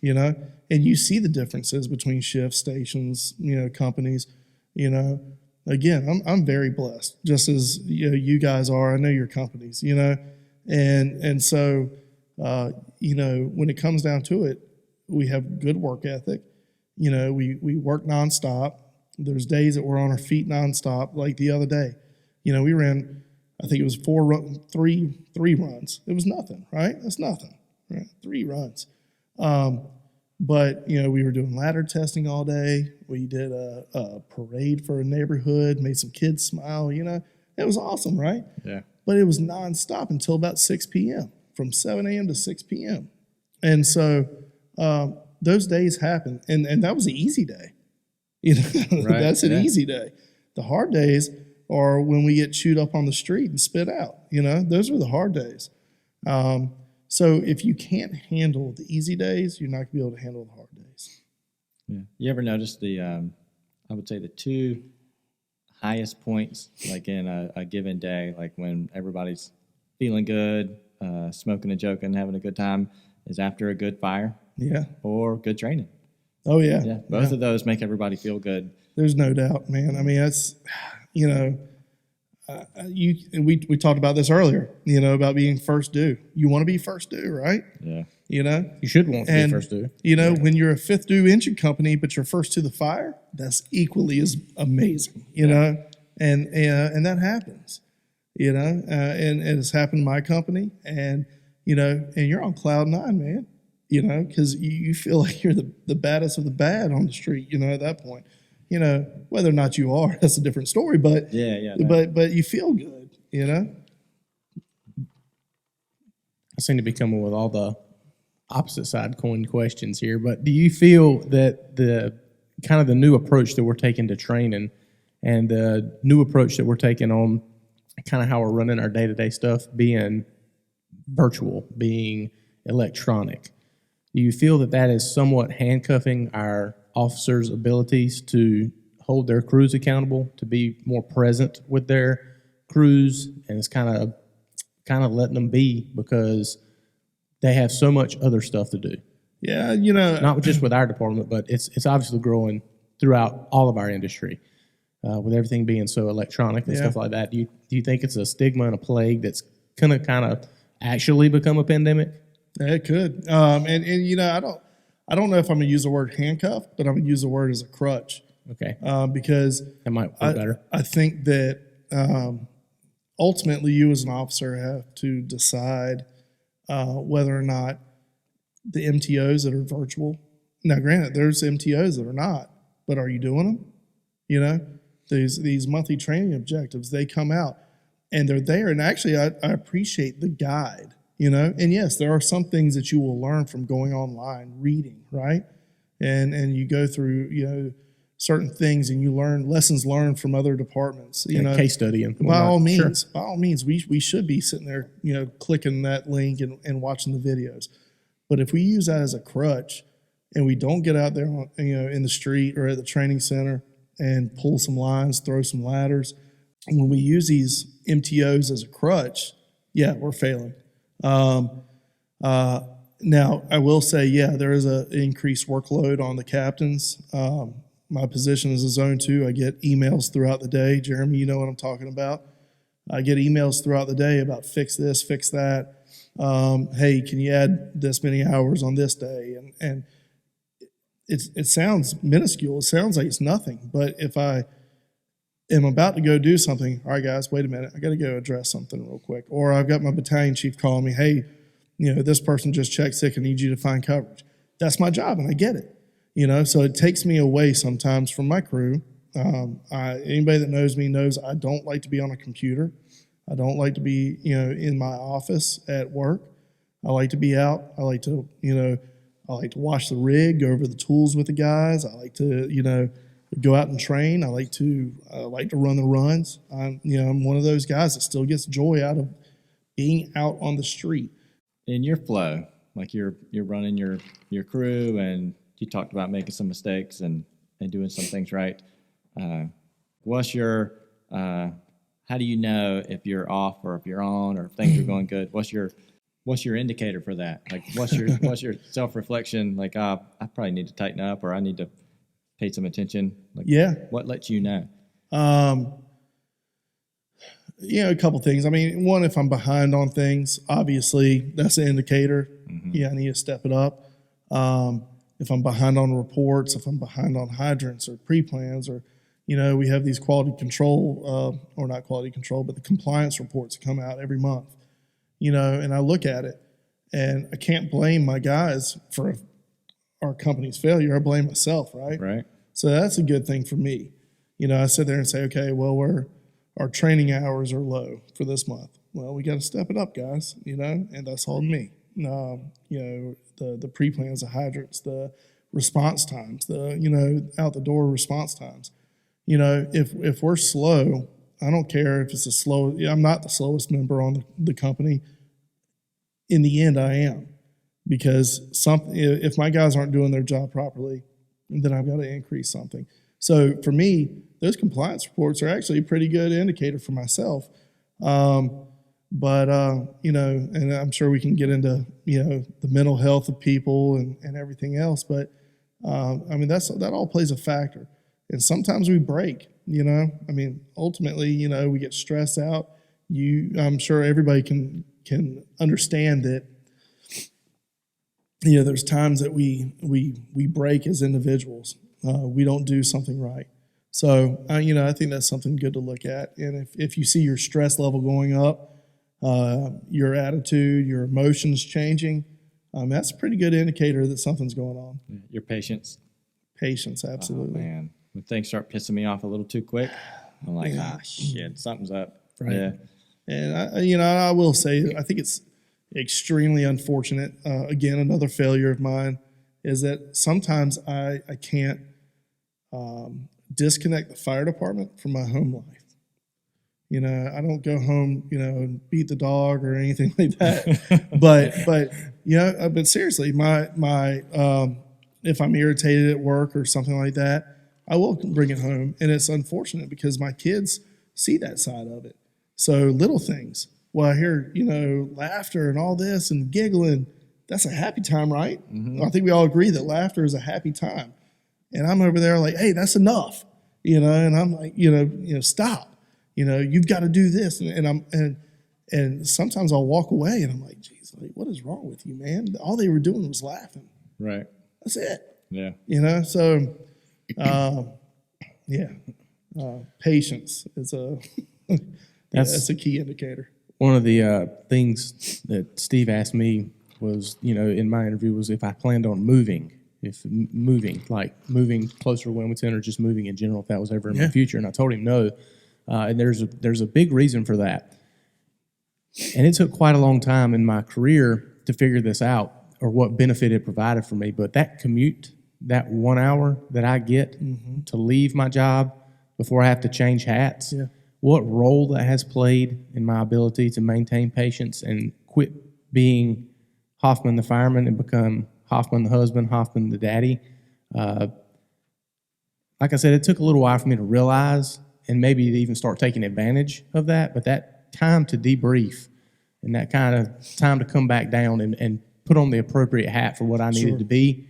And you see the differences between shifts, stations, companies, Again, I'm very blessed, just as you guys are. I know your companies, and so when it comes down to it, we have good work ethic. We work nonstop. There's days that we're on our feet nonstop. Like the other day, we ran, I think it was three runs. It was nothing, right? That's nothing, right? 3 runs. But we were doing ladder testing all day. We did a parade for a neighborhood, made some kids smile. It was awesome, right? Yeah. But it was nonstop until about 6 p.m. From 7 a.m. to 6 p.m. And so those days happen, and that was an easy day. Right. That's an easy day. The hard days are when we get chewed up on the street and spit out. Those are the hard days. So if you can't handle the easy days, you're not going to be able to handle the hard days. Yeah. You ever notice I would say the 2 highest points, like in a given day, like when everybody's feeling good, smoking and joking, having a good time, is after a good fire, or good training. Oh yeah, yeah. Both of those make everybody feel good. There's no doubt, man. I mean, that's we talked about this earlier. About being first due. You want to be first due, right? Yeah. You should want to be first due. When you're a 5th due engine company, but you're first to the fire, that's equally as amazing. And that happens. And it's happened in my company, and you're on cloud 9, man. Because you feel like you're the baddest of the bad on the street. At that point, whether or not you are, that's a different story. But but you feel good. I seem to be coming with all the opposite side coin questions here, but do you feel that the kind of the new approach that we're taking to training and the new approach that we're taking on kind of how we're running our day-to-day stuff, being virtual, being electronic, do you feel that is somewhat handcuffing our officers' abilities to hold their crews accountable, to be more present with their crews, and it's kind of letting them be because they have so much other stuff to do? Yeah, not just with our department, but it's obviously growing throughout all of our industry, with everything being so electronic and stuff like that. Do you think it's a stigma and a plague that's gonna kind of actually become a pandemic? It could, and I don't know if I'm gonna use the word handcuff, but I'm gonna use the word as a crutch. Okay, because that might work better. I think that ultimately you as an officer have to decide whether or not the MTOs that are virtual. Now, granted, there's MTOs that are not, but are you doing them? These monthly training objectives, they come out and they're there. And actually, I appreciate the guide. And yes, there are some things that you will learn from going online, reading, right? And you go through, certain things and you learn lessons learned from other departments, case studying. By all means, we should be sitting there, clicking that link and watching the videos. But if we use that as a crutch and we don't get out there, in the street or at the training center and pull some lines, throw some ladders, when we use these MTOs as a crutch, we're failing. Now, I will say, there is an increased workload on the captains. My position is a Zone 2. I get emails throughout the day. Jeremy, you know what I'm talking about. I get emails throughout the day about fix this, fix that. Hey, can you add this many hours on this day? And it sounds minuscule. It sounds like it's nothing. But if I am about to go do something, all right, guys, wait a minute. I got to go address something real quick. Or I've got my battalion chief calling me, hey, this person just checked sick and needs you to find coverage. That's my job, and I get it. So it takes me away sometimes from my crew. Anybody that knows me knows I don't like to be on a computer. I don't like to be, in my office at work. I like to be out. I like to, watch the rig, go over the tools with the guys. I like to, go out and train. I like to run the runs. I'm one of those guys that still gets joy out of being out on the street. In your flow, like you're running your crew and you talked about making some mistakes and doing some things right. What's your how do you know if you're off or if you're on or if things are going good? What's your indicator for that? Like, what's your self-reflection? Like, I probably need to tighten up, or I need to pay some attention. Like, what lets you know? A couple things. I mean, one, if I'm behind on things, obviously that's an indicator. Yeah, I need to step it up. If I'm behind on reports, if I'm behind on hydrants or pre-plans, or, we have these quality control, or not quality control, but the compliance reports come out every month, and I look at it, and I can't blame my guys for our company's failure. I blame myself, right? Right. So that's a good thing for me. I sit there and say, okay, well, our training hours are low for this month. Well, we got to step it up, guys, and that's on me. The pre-plans, the hydrants, the response times, the out the door response times. If we're slow, I don't care if it's I'm not the slowest member on the company. In the end, I am, because if my guys aren't doing their job properly, then I've got to increase something. So for me, those compliance reports are actually a pretty good indicator for myself. But and I'm sure we can get into, the mental health of people and everything else. But, that all plays a factor. And sometimes we break, ultimately, we get stressed out. I'm sure everybody can understand that, there's times that we break as individuals. We don't do something right. So, I think that's something good to look at. And if you see your stress level going up, your attitude, your emotions changing, that's a pretty good indicator that something's going on. Your patience. Patience, absolutely. Oh, man. When things start pissing me off a little too quick, I'm like, shit, something's up. Right. Yeah. And, I will say, I think it's extremely unfortunate. Again, another failure of mine is that sometimes I can't disconnect the fire department from my home life. I don't go home, and beat the dog or anything like that. but seriously, my if I'm irritated at work or something like that, I will bring it home. And it's unfortunate because my kids see that side of it. So little things. Well, I hear, laughter and all this and giggling. That's a happy time, right? Mm-hmm. I think we all agree that laughter is a happy time. And I'm over there like, hey, that's enough, and I'm like, stop, you've got to do this. And sometimes I'll walk away and I'm like, geez, like, what is wrong with you, man? All they were doing was laughing. Right. That's it. Yeah. So, patience is that's a key indicator. One of the things that Steve asked me was, in my interview, was if I planned on moving. If moving closer to Wilmington or just moving in general, if that was ever in my future. And I told him no. And there's a big reason for that. And it took quite a long time in my career to figure this out, or what benefit it provided for me. But that commute, that 1 hour that I get to leave my job before I have to change hats, what role that has played in my ability to maintain patience and quit being Hoffman the fireman and become Hoffman the husband, Hoffman the daddy. Like I said, it took a little while for me to realize and maybe to even start taking advantage of that. But that time to debrief and that kind of time to come back down and put on the appropriate hat for what I needed to be,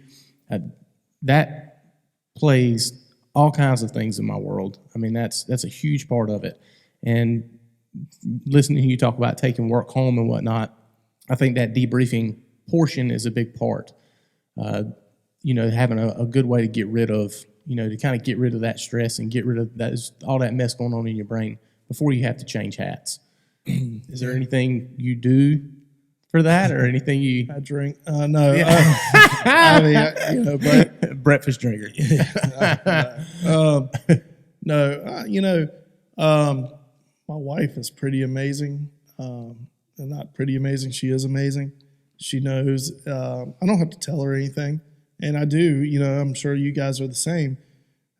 that plays all kinds of things in my world. I mean, that's a huge part of it. And listening to you talk about taking work home and whatnot, I think that debriefing portion is a big part. Having a good way to get rid of, to kind of get rid of that stress and get rid of all that mess going on in your brain before you have to change hats. Is there anything you do for that, or anything you? I drink. No. Yeah. I mean, but breakfast drinker. My wife is pretty amazing, and not pretty amazing. She is amazing. She knows. I don't have to tell her anything, and I do. I'm sure you guys are the same.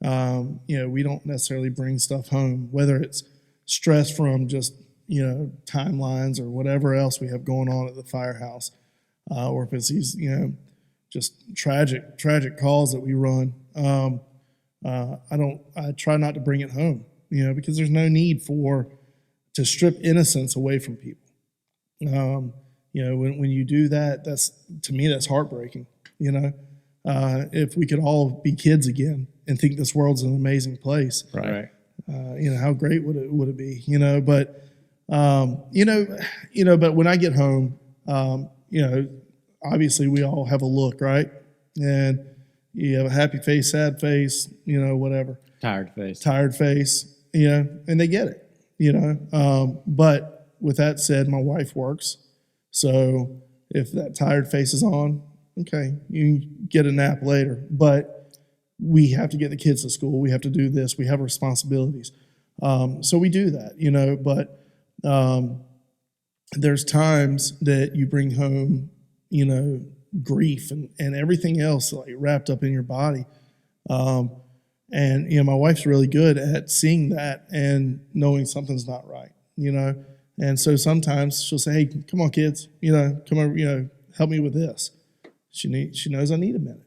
We don't necessarily bring stuff home, whether it's stress from just timelines or whatever else we have going on at the firehouse, or if it's these just tragic calls that we run. I try not to bring it home, because there's no need to strip innocence away from people. When you do that, to me, that's heartbreaking. If we could all be kids again and think this world's an amazing place, Right. how great would it be? But when I get home, obviously we all have a look, right? And you have a happy face, sad face, whatever. Tired face. And they get it, but with that said, my wife works. So if that tired face is on, okay, you can get a nap later. But we have to get the kids to school. We have to do this. We have responsibilities. So we do that, but there's times that you bring home, grief and everything else like wrapped up in your body. And my wife's really good at seeing that and knowing something's not right, And so sometimes she'll say, "Hey, come on, kids, come over, help me with this." She knows I need a minute,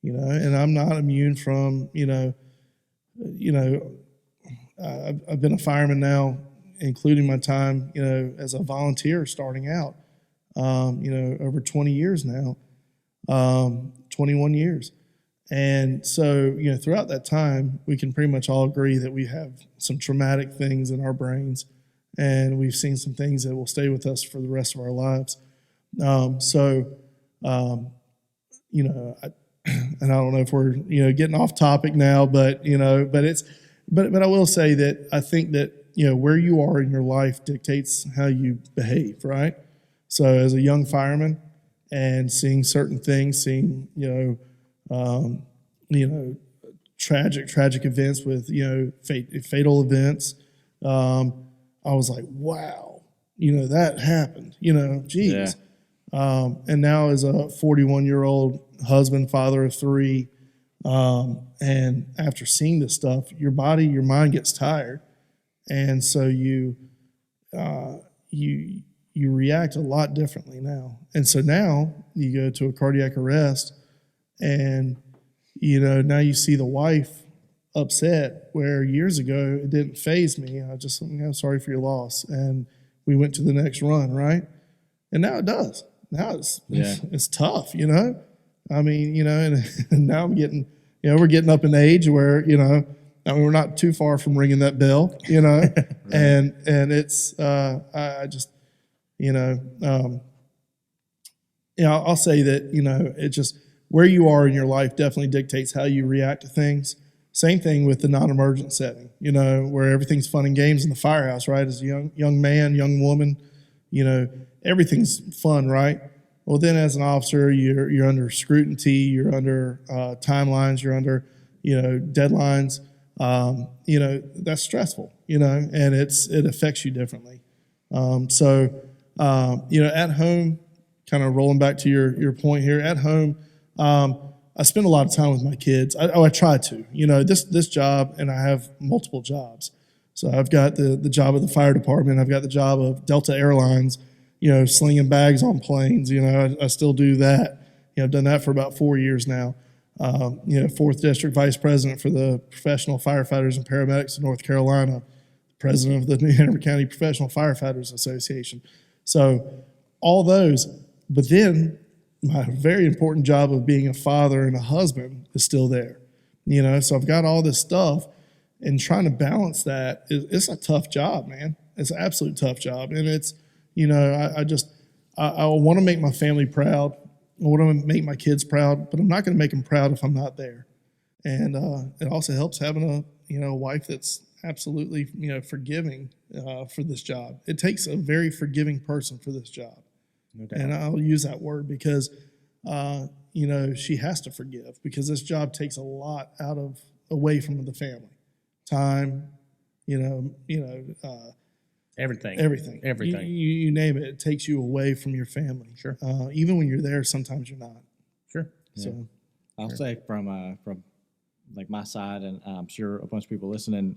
and I'm not immune from, I've been a fireman now, including my time, as a volunteer starting out, over 20 years now, 21 years. And so, throughout that time, we can pretty much all agree that we have some traumatic things in our brains, and we've seen some things that will stay with us for the rest of our lives. And I don't know if we're, getting off topic now, but I will say that I think that, where you are in your life dictates how you behave, right? So as a young fireman and seeing certain things, seeing, tragic events with, fatal events, I was like, wow, that happened, geez. Yeah. And now as a 41-year-old husband, father of 3, and after seeing this stuff, your mind gets tired. And so you react a lot differently now. And so now you go to a cardiac arrest and, now you see the wife upset, where years ago it didn't faze me. I just, sorry for your loss. And we went to the next run, right? And now it does. Now it's tough, I mean, and now I'm getting, we're getting up in age where, we're not too far from ringing that bell, right. and it's, I just, I'll say that, it just, where you are in your life definitely dictates how you react to things. Same thing with the non-emergent setting, where everything's fun and games in the firehouse, right? As a young man, young woman, everything's fun, right? Well, then as an officer, you're under scrutiny, you're under timelines, you're under, deadlines. That's stressful, and it affects you differently. At home, kind of rolling back to your point here, at home, I spend a lot of time with my kids. I try to, this job, and I have multiple jobs. So I've got the job of the fire department. I've got the job of Delta Airlines, slinging bags on planes. I still do that. I've done that for about 4 years now. 4th District Vice President for the Professional Firefighters and Paramedics of North Carolina, President of the New Hanover County Professional Firefighters Association. So all those, but then my very important job of being a father and a husband is still there. So I've got all this stuff, and trying to balance that it's a tough job, man. It's an absolute tough job. And it's, I want to make my family proud. I want to make my kids proud, but I'm not going to make them proud if I'm not there. And it also helps having a wife that's absolutely, forgiving for this job. It takes a very forgiving person for this job. No doubt. And I'll use that word because, she has to forgive, because this job takes a lot away from the family. Time, Everything. You name it. It takes you away from your family. Sure. Even when you're there, sometimes you're not. Sure. So I'll say from like my side, and I'm sure a bunch of people listening,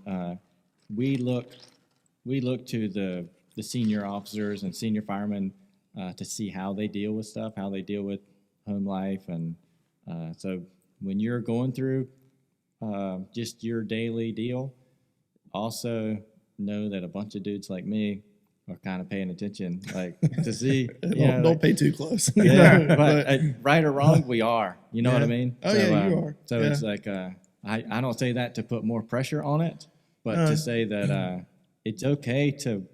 we look to the senior officers and senior firemen to see how they deal with stuff, how they deal with home life, and So when you're going through just your daily deal, also know that a bunch of dudes like me are kind of paying attention, like to see. Don't pay too close. Yeah, but right or wrong, we are. You know what I mean? Oh, yeah, you are. So Yeah. it's like I don't say that to put more pressure on it, but to say that it's okay to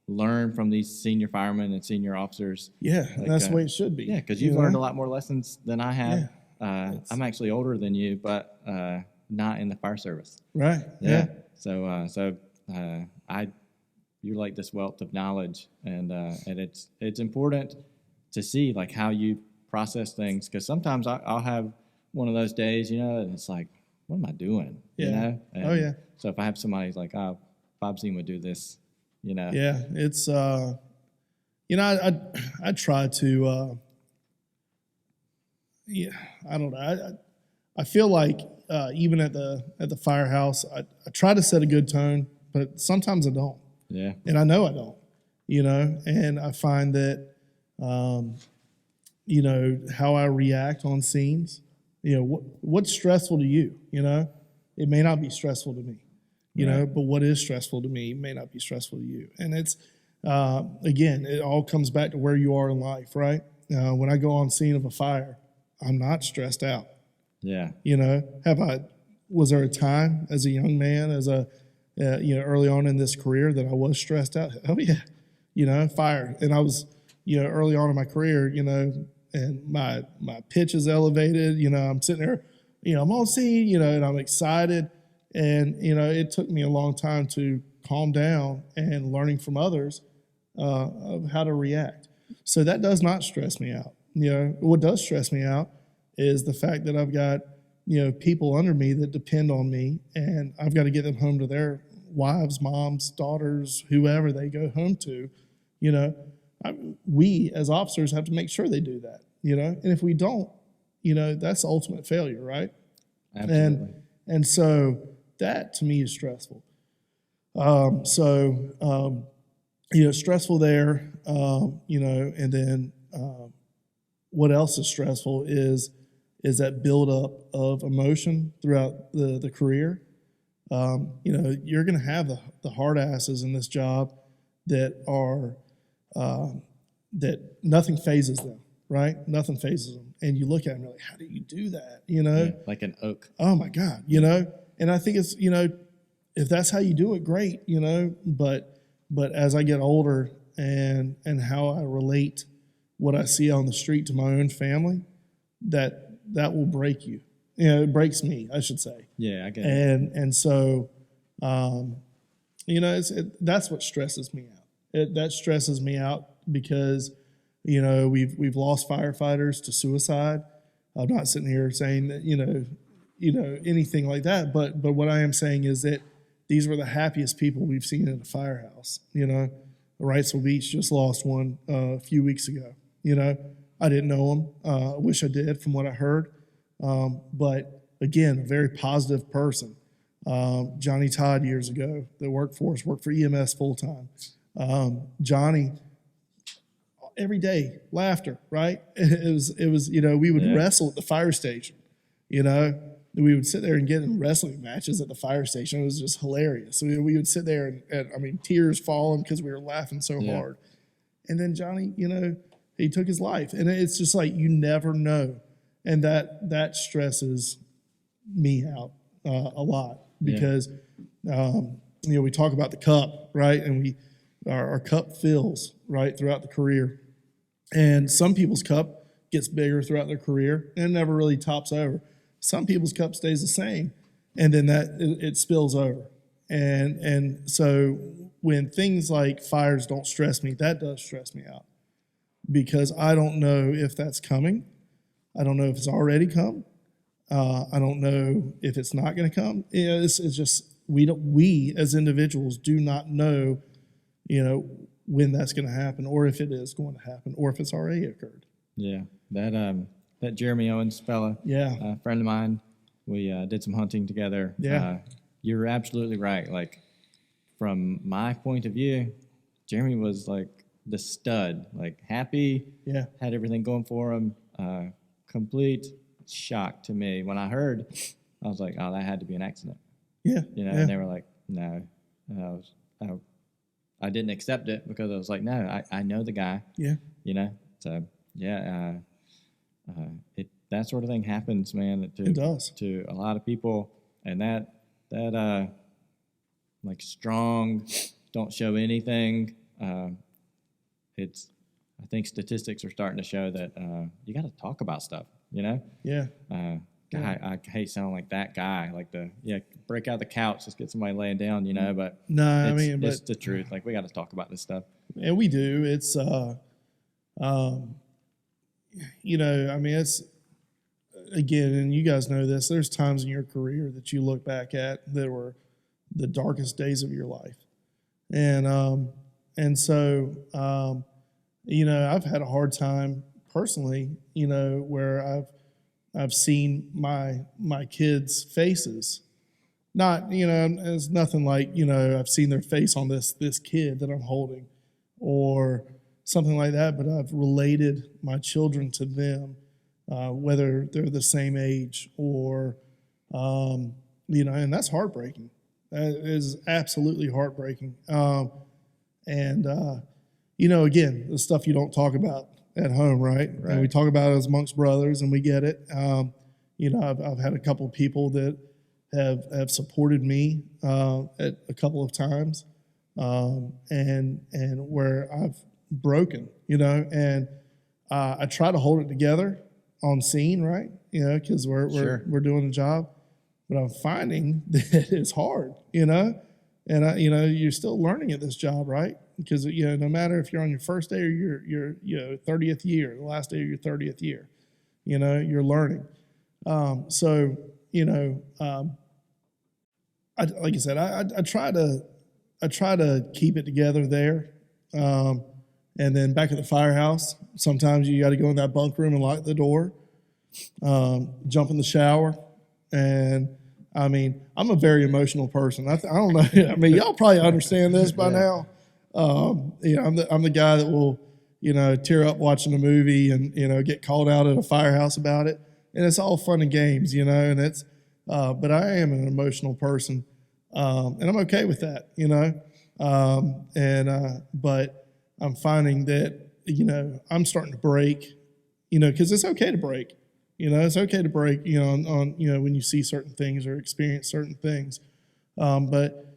learn from these senior firemen and senior officers. Yeah, Like, that's the way it should be. Yeah, because you've learned a lot more lessons than I have. Yeah. I'm actually older than you, but not in the fire service. Right. Yeah. So you're like this wealth of knowledge, and it's important to see like how you process things, because sometimes I'll have one of those days, and it's like, what am I doing? Yeah. And Oh, yeah. So if I have somebody like, Bobzien would do this, Yeah, it's I try to I don't know. I feel like even at the firehouse, I try to set a good tone, but sometimes I don't. Yeah. And I know I don't, and I find that how I react on scenes, what's stressful to you, it may not be stressful to me. But what is stressful to me may not be stressful to you. And it's, again, it all comes back to where you are in life, right? When I go on scene of a fire, I'm not stressed out. Yeah. Was there a time as a young man, early on in this career that I was stressed out? Oh yeah. Fire. And I was, early on in my career, and my pitch is elevated, I'm sitting there, I'm on scene, and I'm excited. And, it took me a long time to calm down and learning from others of how to react. So that does not stress me out. What does stress me out is the fact that I've got, people under me that depend on me, and I've got to get them home to their wives, moms, daughters, whoever they go home to. We as officers have to make sure they do that, and if we don't, that's ultimate failure, right? Absolutely. And so that to me is stressful. Stressful there, and then what else is stressful is that buildup of emotion throughout the career. You're going to have the hard asses in this job that are, that nothing phases them, right? Nothing phases them. And you look at them, you're like, how do you do that? Yeah, like an oak. Oh my God, and I think it's, if that's how you do it, great, but as I get older and how I relate what I see on the street to my own family, that will break you. It breaks me, I should say. Yeah, I get it. And so, that's what stresses me out. That stresses me out because, we've lost firefighters to suicide. I'm not sitting here saying that, anything like that, but what I am saying is that these were the happiest people we've seen in a firehouse. Wrightsville Beach just lost one a few weeks ago. I didn't know him. I wish I did from what I heard. But again, a very positive person. Johnny Todd years ago, that worked for EMS full time. Johnny, every day, laughter, right? It was, we would wrestle at the fire station, we would sit there and get in wrestling matches at the fire station. It was just hilarious. So we would sit there and tears falling because we were laughing so hard. And then Johnny, he took his life. And it's just like, you never know. And that stresses me out a lot because, we talk about the cup, right? And our cup fills, right, throughout the career. And some people's cup gets bigger throughout their career and never really tops over. Some people's cup stays the same, and then it spills over. And so when things like fires don't stress me, that does stress me out because I don't know if that's coming. I don't know if it's already come. I don't know if it's not going to come. It's just we as individuals do not know, when that's going to happen, or if it is going to happen, or if it's already occurred. Yeah, that Jeremy Owens fella, a friend of mine, we did some hunting together. Yeah, you're absolutely right. Like from my point of view, Jeremy was like the stud, like happy, had everything going for him, complete shock to me. When I heard, I was like, oh, that had to be an accident. Yeah. You know, yeah. and they were like, no. And I didn't accept it because I was like, no, I know the guy. Yeah. You know, so yeah, that sort of thing happens, man. It does to a lot of people, and that like strong, don't show anything. It's I think statistics are starting to show that you got to talk about stuff. You know. Yeah. God, I hate sounding like that guy. Like break out the couch, just get somebody laying down. You know, but no, I mean, it's the truth. Like we got to talk about this stuff. And we do. It's you know, I mean, it's again, and you guys know this. There's times in your career that you look back at that were the darkest days of your life, and so you know, I've had a hard time personally. You know, where I've seen my kids' faces. Not, you know, it's nothing like, you know, I've seen their face on this kid that I'm holding or something like that, but I've related my children to them, whether they're the same age or, you know, and that's heartbreaking. That is absolutely heartbreaking. And, you know, again, the stuff you don't talk about at home, right? And we talk about it as amongst brothers, and we get it. You know, I've had a couple of people that have supported me at a couple of times, and where I've broken, you know, and I try to hold it together on scene, right? You know, because we're doing a job, but I'm finding that it's hard, you know, and you know, you're still learning at this job, right? Because, you know, no matter if you're on your first day or your you know 30th year, the last day of your 30th year, you know, you're learning. So, you know, like I said, I try to keep it together there. And then back at the firehouse, sometimes you got to go in that bunk room and lock the door, jump in the shower. And I mean, I'm a very emotional person. I don't know. I mean, y'all probably understand this by now. You know, I'm the guy that will, you know, tear up watching a movie and, you know, get called out at a firehouse about it. And it's all fun and games, you know, and it's, but I am an emotional person. And I'm okay with that, you know. But I'm finding that, you know, I'm starting to break, you know, because it's okay to break. You know, it's okay to break, you know, on you know, when you see certain things or experience certain things. But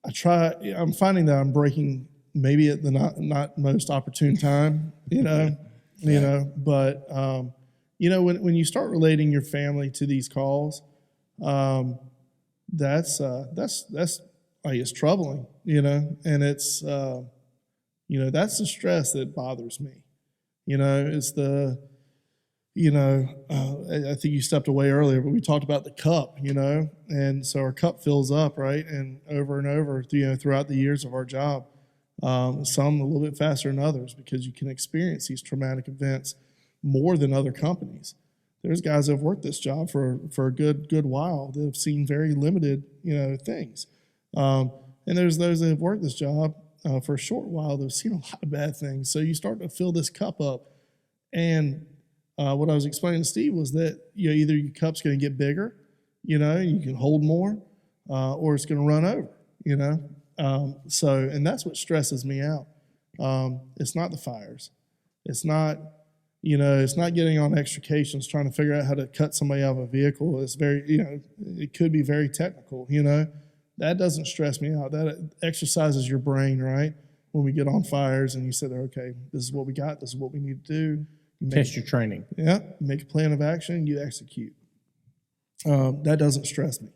I'm finding that I'm breaking maybe at the not most opportune time, you know, you know, but, you know, when you start relating your family to these calls, that's like, it's troubling, you know, and it's, you know, that's the stress that bothers me, you know, it's the, you know, I think you stepped away earlier, but we talked about the cup, you know, and so our cup fills up, right? And over, you know, throughout the years of our job, some a little bit faster than others because you can experience these traumatic events more than other companies. There's guys that have worked this job for a good while that have seen very limited, you know, things. And there's those that have worked this job for a short while that have seen a lot of bad things. So you start to fill this cup up. And what I was explaining to Steve was that, you know, either your cup's going to get bigger, you know, you can hold more, or it's going to run over, you know. So, and that's what stresses me out. It's not the fires. It's not, you know, it's not getting on extrications, trying to figure out how to cut somebody out of a vehicle. It's very, you know, it could be very technical, you know. That doesn't stress me out. That exercises your brain, right? When we get on fires and you say, okay, this is what we got. This is what we need to do. Test your training. Yeah, make a plan of action, you execute. That doesn't stress me.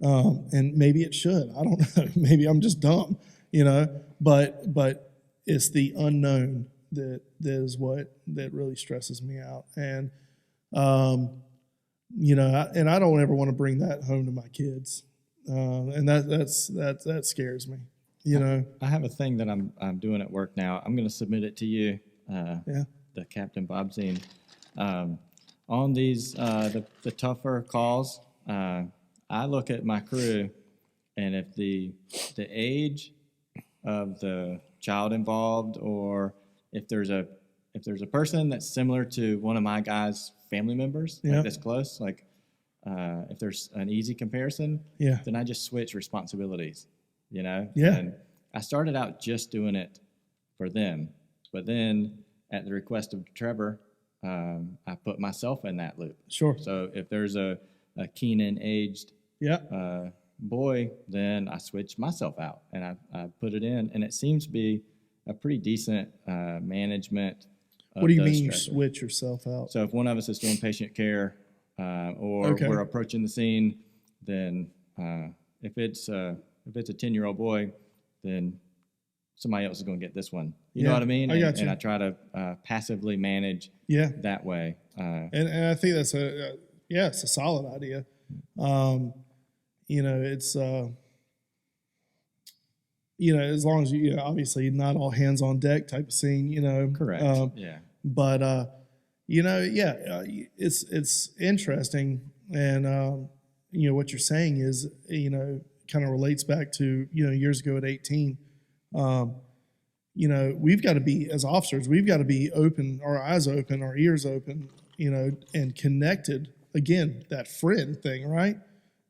And maybe it should. I don't know. Maybe I'm just dumb, you know. But it's the unknown that is what that really stresses me out. And you know, and I don't ever want to bring that home to my kids. And that scares me. You know, I have a thing that I'm doing at work now. I'm going to submit it to you. Yeah. The Captain Bobzien. On these the tougher calls, I look at my crew, and if the age of the child involved, or if if there's a person that's similar to one of my guys' family members, Yeah. like this close, like if there's an easy comparison, Yeah. then I just switch responsibilities, you know? Yeah. And I started out just doing it for them. But then at the request of Trevor, I put myself in that loop. Sure. So if there's a Keenan aged Yeah. boy, then I switch myself out and I put it in. And it seems to be a pretty decent management. What do you those mean you stressors. switch yourself out? So if one of us is doing patient care or Okay. we're approaching the scene, then if it's a 10-year-old boy, then somebody else is going to get this one. You know Yeah, what I mean? I got you. And I try to passively manage Yeah. that way. And I think that's it's a solid idea. It's as long as obviously not all hands on deck type of scene. Correct. Yeah. But it's interesting, and what you're saying is kind of relates back to years ago at 18. We've got to be, as officers, we've got to be open, our eyes open, our ears open, and connected. Again, that friend thing, right?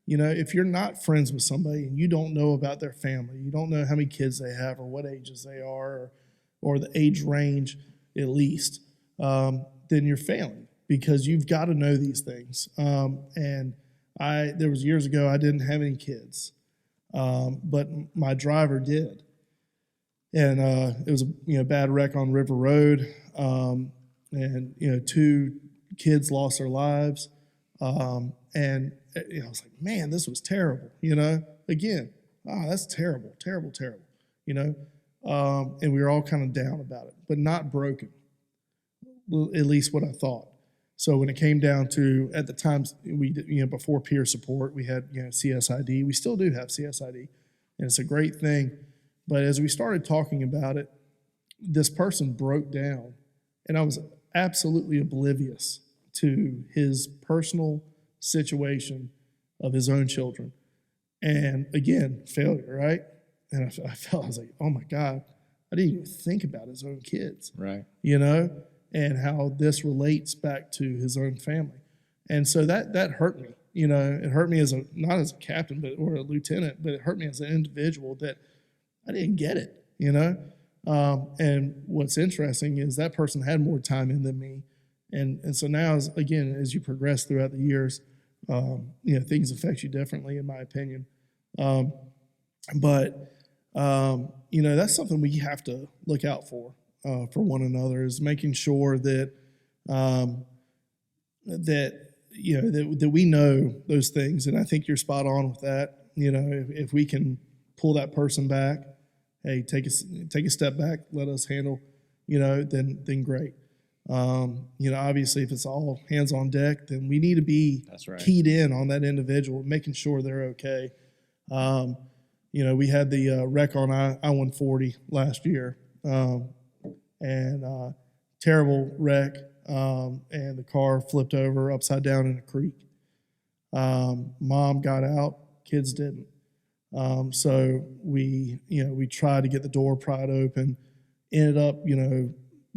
If you're not friends with somebody and you don't know about their family, you don't know how many kids they have or what ages they are or the age range at least, then you're failing because you've got to know these things. And there was years ago, I didn't have any kids, but my driver did. And it was a bad wreck on River Road, and 2 kids lost their lives, and I was like, man, this was terrible. Again, that's terrible, terrible, terrible. And we were all kind of down about it, but not broken. Well, at least what I thought. So when it came down to, at the times we before peer support, we had CSID. We still do have CSID, and it's a great thing. But as we started talking about it, this person broke down, and I was absolutely oblivious to his personal situation of his own children. And again, failure, right? And I was like, oh my God, I didn't even think about his own kids, Right. And how this relates back to his own family. And so that hurt me. It hurt me not as a captain or a lieutenant, but it hurt me as an individual that I didn't get it, And what's interesting is that person had more time in than me. And so now, as you progress throughout the years, things affect you differently, in my opinion. But that's something we have to look out for one another, is making sure that that we know those things. And I think you're spot on with that. If we can pull that person back, hey, take a step back, let us handle, then great. Obviously, if it's all hands on deck, then we need to be keyed in on that individual, making sure they're okay. We had the wreck on I-140 last year, and terrible wreck, and the car flipped over upside down in a creek. Mom got out, kids didn't. So we tried to get the door pried open, ended up,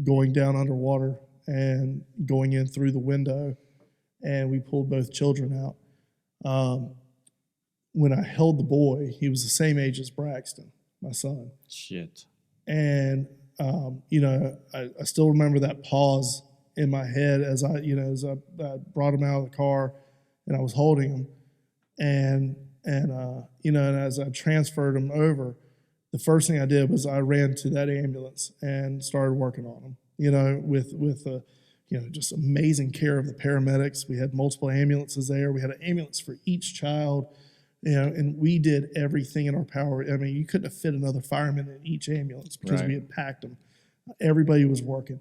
going down underwater and going in through the window, and we pulled both children out. When I held the boy, he was the same age as Braxton, my son. Shit. And, I still remember that pause in my head as I brought him out of the car and I was holding him. And as I transferred him over, the first thing I did was I ran to that ambulance and started working on him, with just amazing care of the paramedics. We had multiple ambulances there. We had an ambulance for each child, and we did everything in our power. I mean, you couldn't have fit another fireman in each ambulance because we had packed them. Everybody was working.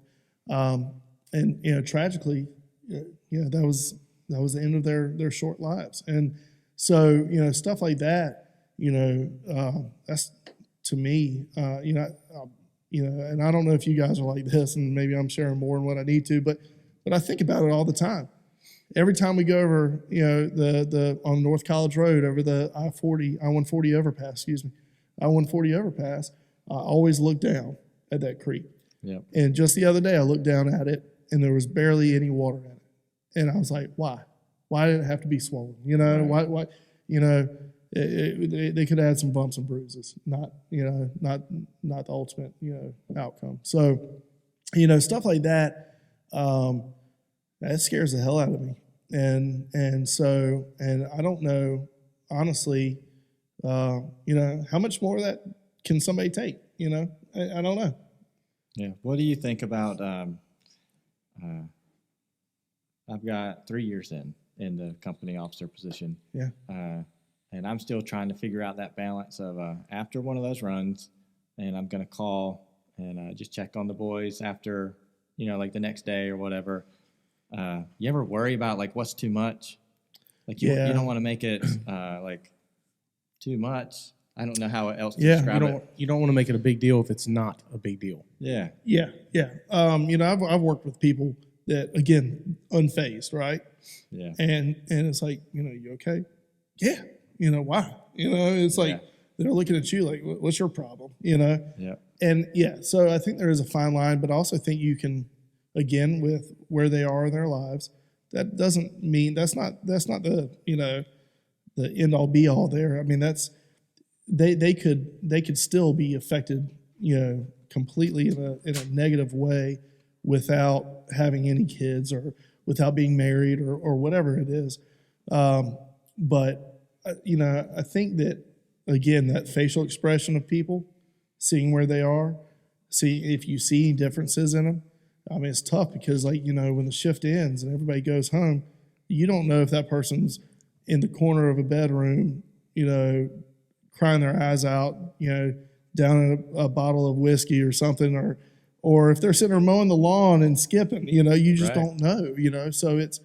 And tragically, that was the end of their short lives. And so, stuff like that, that's, to me, and I don't know if you guys are like this, and maybe I'm sharing more than what I need to, but I think about it all the time. Every time we go over, on North College Road over the I-140 overpass, I always look down at that creek. Yep. And just the other day, I looked down at it, and there was barely any water in it. And I was like, why? Why did it have to be swollen? You know, Right. why, you know, they could have had some bumps and bruises, not the ultimate, outcome. So, stuff like that, that scares the hell out of me. And I don't know, honestly, how much more of that can somebody take? I don't know. Yeah. What do you think about? I've got 3 years in the company officer position. Yeah. And I'm still trying to figure out that balance of after one of those runs, and I'm going to call and just check on the boys after, like the next day or whatever. You ever worry about like what's too much? Like you don't want to make it like too much. I don't know how else to describe it. You don't want to make it a big deal if it's not a big deal. Yeah. Yeah. I've worked with people that, again, unfazed, right? Yeah. And it's like, you okay? Yeah. Why? It's like they're looking at you like, what's your problem? Yeah. And so I think there is a fine line, but I also think you can, again, with where they are in their lives, that doesn't mean that's not the the end all be all there. I mean, that's they could still be affected, completely in a negative way without having any kids or without being married or whatever it is. But I think that, again, that facial expression of people, seeing where they are, see if you see differences in them. I mean, it's tough because, when the shift ends and everybody goes home, you don't know if that person's in the corner of a bedroom, crying their eyes out, down in a bottle of whiskey or something, or if they're sitting there mowing the lawn and skipping, you just Right. don't know, So it's,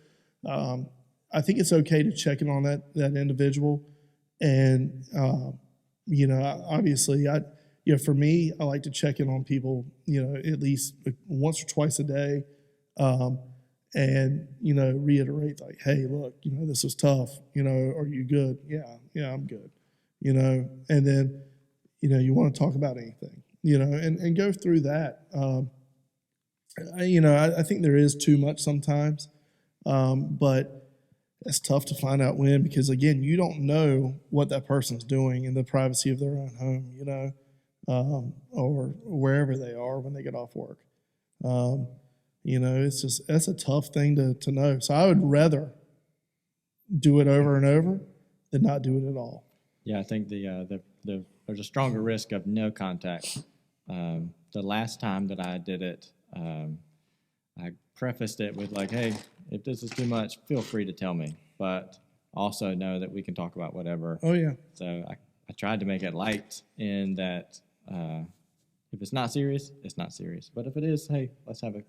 I think it's okay to check in on that individual, and obviously, for me, I like to check in on people, at least once or twice a day, and reiterate like, hey, look, this is tough, are you good? Yeah, I'm good, and then you want to talk about anything, and go through that. I think there is too much sometimes, but it's tough to find out when, because again, you don't know what that person's doing in the privacy of their own home, or wherever they are when they get off work. That's a tough thing to know. So I would rather do it over and over than not do it at all. Yeah, I think there's a stronger risk of no contact. The last time that I did it, I prefaced it with like, hey, if this is too much, feel free to tell me, but also know that we can talk about whatever. Oh, yeah. So I tried to make it light in that if it's not serious, it's not serious. But if it is, hey, let's have a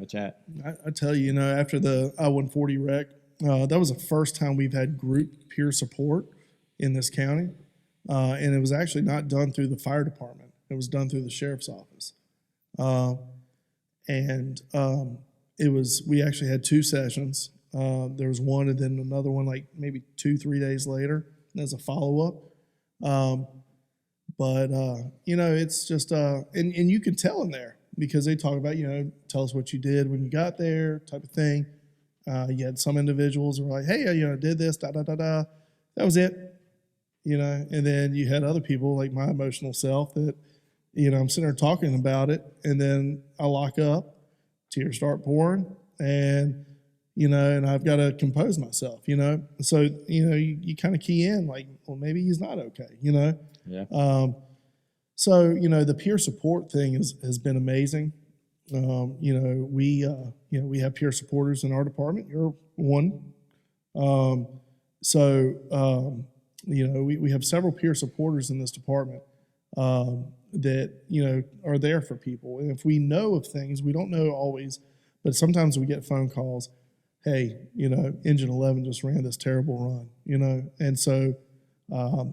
chat. I tell you, after the I-140 wreck, that was the first time we've had group peer support in this county. And it was actually not done through the fire department. It was done through the sheriff's office. We actually had 2 sessions. There was one and then another one like maybe 2-3 days later as a follow-up. It's just, and you can tell in there because they talk about, tell us what you did when you got there type of thing. You had some individuals who were like, hey, I did this, da-da-da-da. That was it. And then you had other people like my emotional self that, I'm sitting there talking about it, and then I lock up, tears start pouring, and, and I've got to compose myself, So, you kind of key in like, well, maybe he's not okay, Yeah. The peer support thing has been amazing. We have peer supporters in our department. You're one. We have several peer supporters in this department that are there for people. And if we know of things, we don't know always, but sometimes we get phone calls. Hey, Engine 11 just ran this terrible run, and so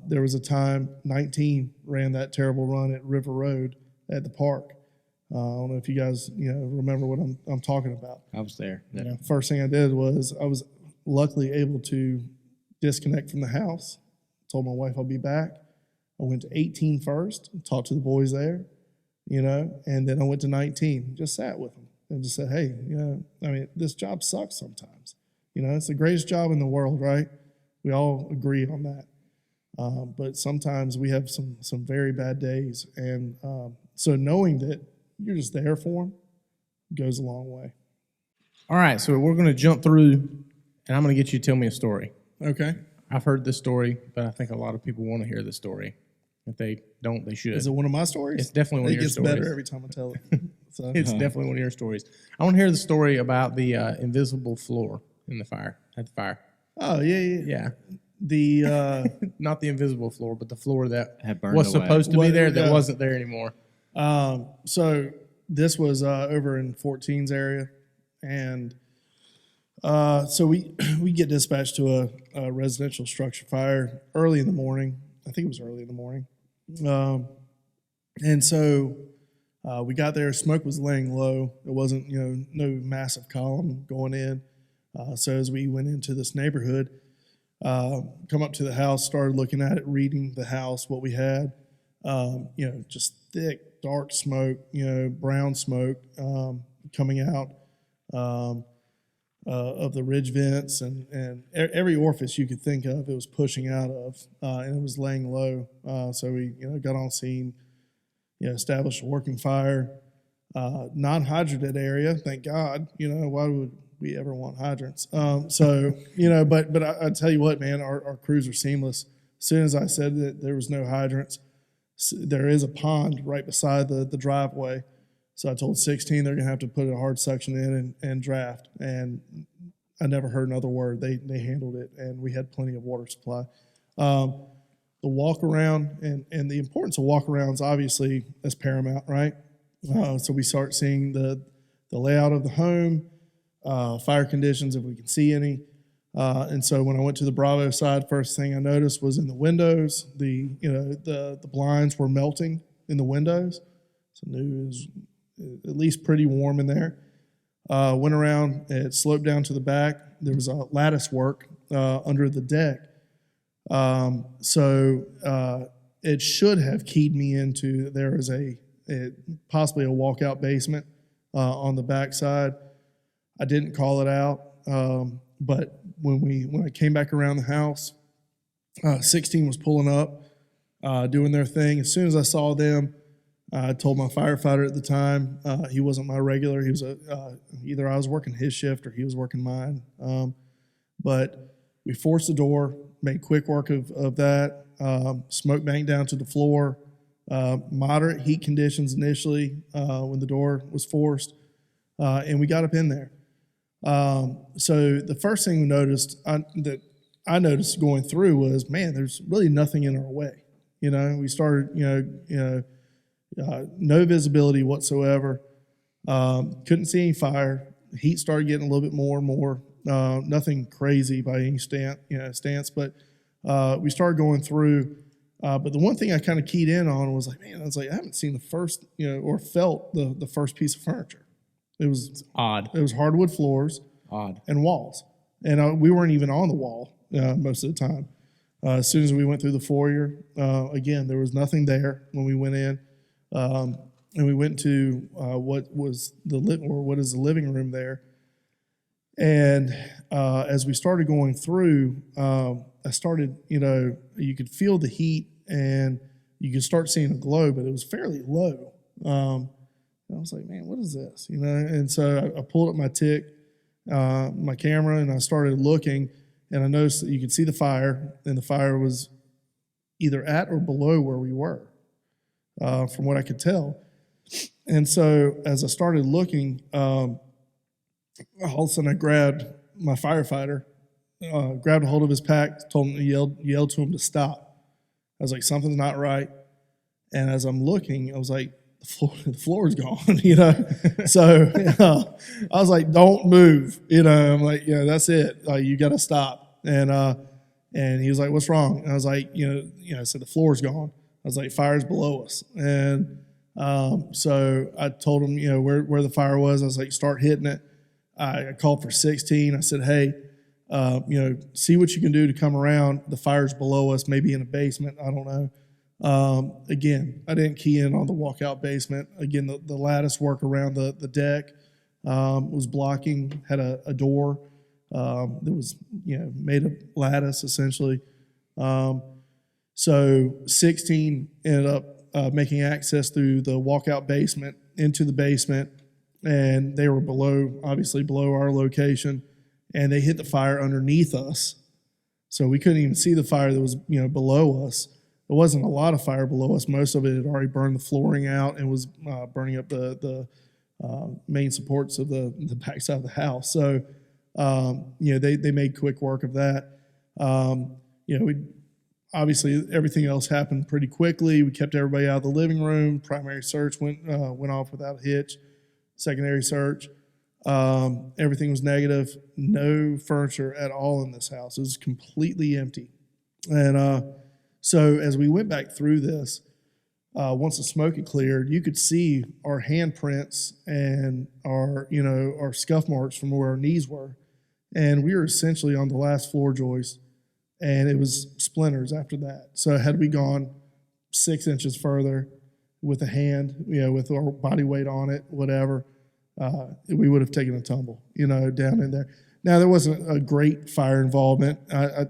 there was a time 19 ran that terrible run at River Road at the park. I don't know if you guys remember what I'm talking about. I was there. Yeah. First thing I did was I was luckily able to disconnect from the house. Told my wife I'll be back. I went to 18 first, talked to the boys there, you know. And then I went to 19, just sat with them and just said, hey, you know, I mean, this job sucks sometimes. You know, it's the greatest job in the world, right? We all agree on that. But sometimes we have some very bad days. And so knowing that you're just there for them goes a long way. All right, so we're going to jump through, and I'm going to get you to tell me a story. Okay. I've heard this story, but I think a lot of people want to hear this story. If they don't, they should. Is it one of my stories? It's definitely one of your stories. It gets better every time I tell it. So. It's definitely one of your stories. I want to hear the story about the invisible floor in the fire, at the fire. Oh, yeah. Yeah. The Not the invisible floor, but the floor that Had burned was away. supposed to be there that Yeah. wasn't there anymore. So this was over in 14's area, and so we get dispatched to a residential structure fire early in the morning. I think it was early in the morning, and so we got there. Smoke was laying low. It wasn't, you know, no massive column going in. So as we went into this neighborhood, come up to the house, started looking at it, reading the house, what we had, you know, just thick, dark smoke, you know, brown smoke coming out of the ridge vents, and every orifice you could think of, it was pushing out of, and it was laying low. So we, you know, got on scene, you know, established a working fire, non-hydrated area, thank God. You know, why would we ever want hydrants? So, you know, but I tell you what, man, our crews are seamless. As soon as I said that there was no hydrants, there is a pond right beside the driveway. So I told 16 they're going to have to put a hard suction in and draft. And I never heard another word. They handled it, and we had plenty of water supply. The walk around and the importance of walk arounds obviously is paramount, right? So we start seeing the layout of the home, fire conditions if we can see any. And so when I went to the Bravo side, first thing I noticed was in the windows, the blinds were melting in the windows. So I knew it was at least pretty warm in there. Went around, it sloped down to the back. There was a lattice work under the deck. So it should have keyed me into there is possibly a walkout basement on the back side. I didn't call it out, but when I came back around the house, 16 was pulling up, doing their thing. As soon as I saw them, I told my firefighter at the time, he wasn't my regular. He was either I was working his shift or he was working mine. But we forced the door, made quick work of that. Smoke banked down to the floor. Moderate heat conditions initially when the door was forced, and we got up in there. So the first thing we noticed that I noticed going through was, man, there's really nothing in our way. You know, we started, no visibility whatsoever. Couldn't see any fire. Heat started getting a little bit more and more. Nothing crazy by any stance, but we started going through. But the one thing I kind of keyed in on was like, man, I was like, I haven't seen the first, or felt the first piece of furniture. It was Odd. It was hardwood floors, Odd. and walls, and we weren't even on the wall most of the time. As soon as we went through the foyer, again, there was nothing there when we went in, and we went to what is the living room there. And as we started going through, I started, you could feel the heat, and you could start seeing a glow, but it was fairly low. I was like, man, what is this? And so I pulled up my my camera, and I started looking, and I noticed that you could see the fire, and the fire was either at or below where we were, from what I could tell. And so as I started looking, all of a sudden I grabbed my firefighter, grabbed a hold of his pack, told him, yelled to him to stop. I was like, something's not right. And as I'm looking, I was like, the floor's gone, So I was like, don't move, I'm like, that's it. Like, you got to stop. And he was like, what's wrong? And I was like, I said, the floor's gone. I was like, fire's below us. And so I told him, where the fire was. I was like, start hitting it. I called for 16. I said, hey, see what you can do to come around. The fire's below us, maybe in a basement. I don't know. Again, I didn't key in on the walkout basement. Again, the lattice work around the deck was blocking, had a door that was made of lattice essentially. So 16 ended up making access through the walkout basement into the basement, and they were obviously below our location, and they hit the fire underneath us. So we couldn't even see the fire that was below us. There wasn't a lot of fire below us. Most of it had already burned the flooring out and was burning up the main supports of the backside of the house. So they made quick work of that. We obviously everything else happened pretty quickly. We kept everybody out of the living room. Primary search went off without a hitch. Secondary search, everything was negative. No furniture at all in this house. It was completely empty. And so as we went back through this, once the smoke had cleared, you could see our handprints and our scuff marks from where our knees were. And we were essentially on the last floor joist, and it was splinters after that. So had we gone 6 inches further with a hand, with our body weight on it, whatever, we would have taken a tumble, down in there. Now, there wasn't a great fire involvement. I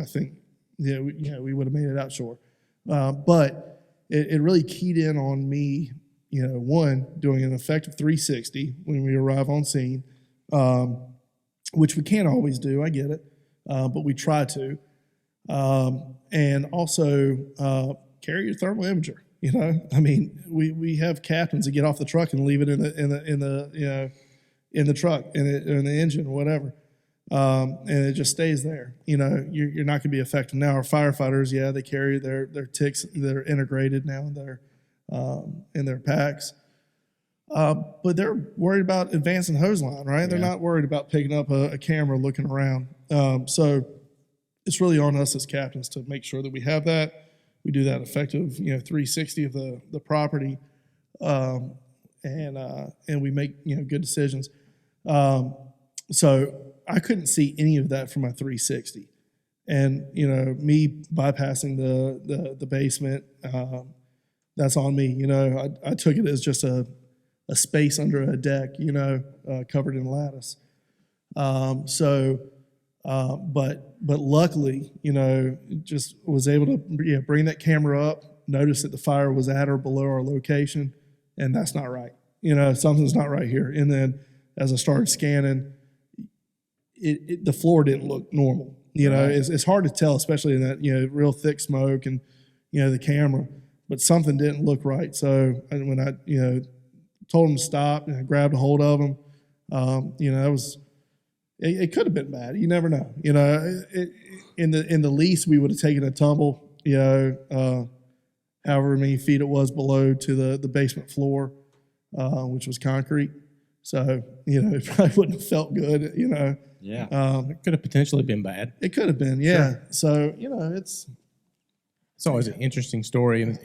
think, we would have made it out, sure. But it really keyed in on me, one, doing an effective 360 when we arrive on scene, which we can't always do, I get it, but we try to. And also carry your thermal imager. We have captains that get off the truck and leave it in the truck in the engine, whatever, and it just stays there. You're not going to be effective. Now our firefighters, they carry their ticks that are integrated now in their packs, but they're worried about advancing hose line, right? Yeah. They're not worried about picking up a camera, looking around. So it's really on us as captains to make sure that we have that. We do that effective, 360 of the property, and we make good decisions. So I couldn't see any of that from my 360, and me bypassing the basement, that's on me. I took it as just a space under a deck, covered in lattice. But luckily, just was able to bring that camera up, notice that the fire was at or below our location, and that's not right. Something's not right here. And then as I started scanning, the floor didn't look normal. Right. It's hard to tell, especially in that real thick smoke and the camera, but something didn't look right. So when I told him to stop and I grabbed a hold of him, that was. It could have been bad. You never know. In the least, we would have taken a tumble. However many feet it was below to the basement floor, which was concrete. So it probably wouldn't have felt good. Yeah. It could have potentially been bad. It could have been. Yeah. Sure. So it's always an interesting story, and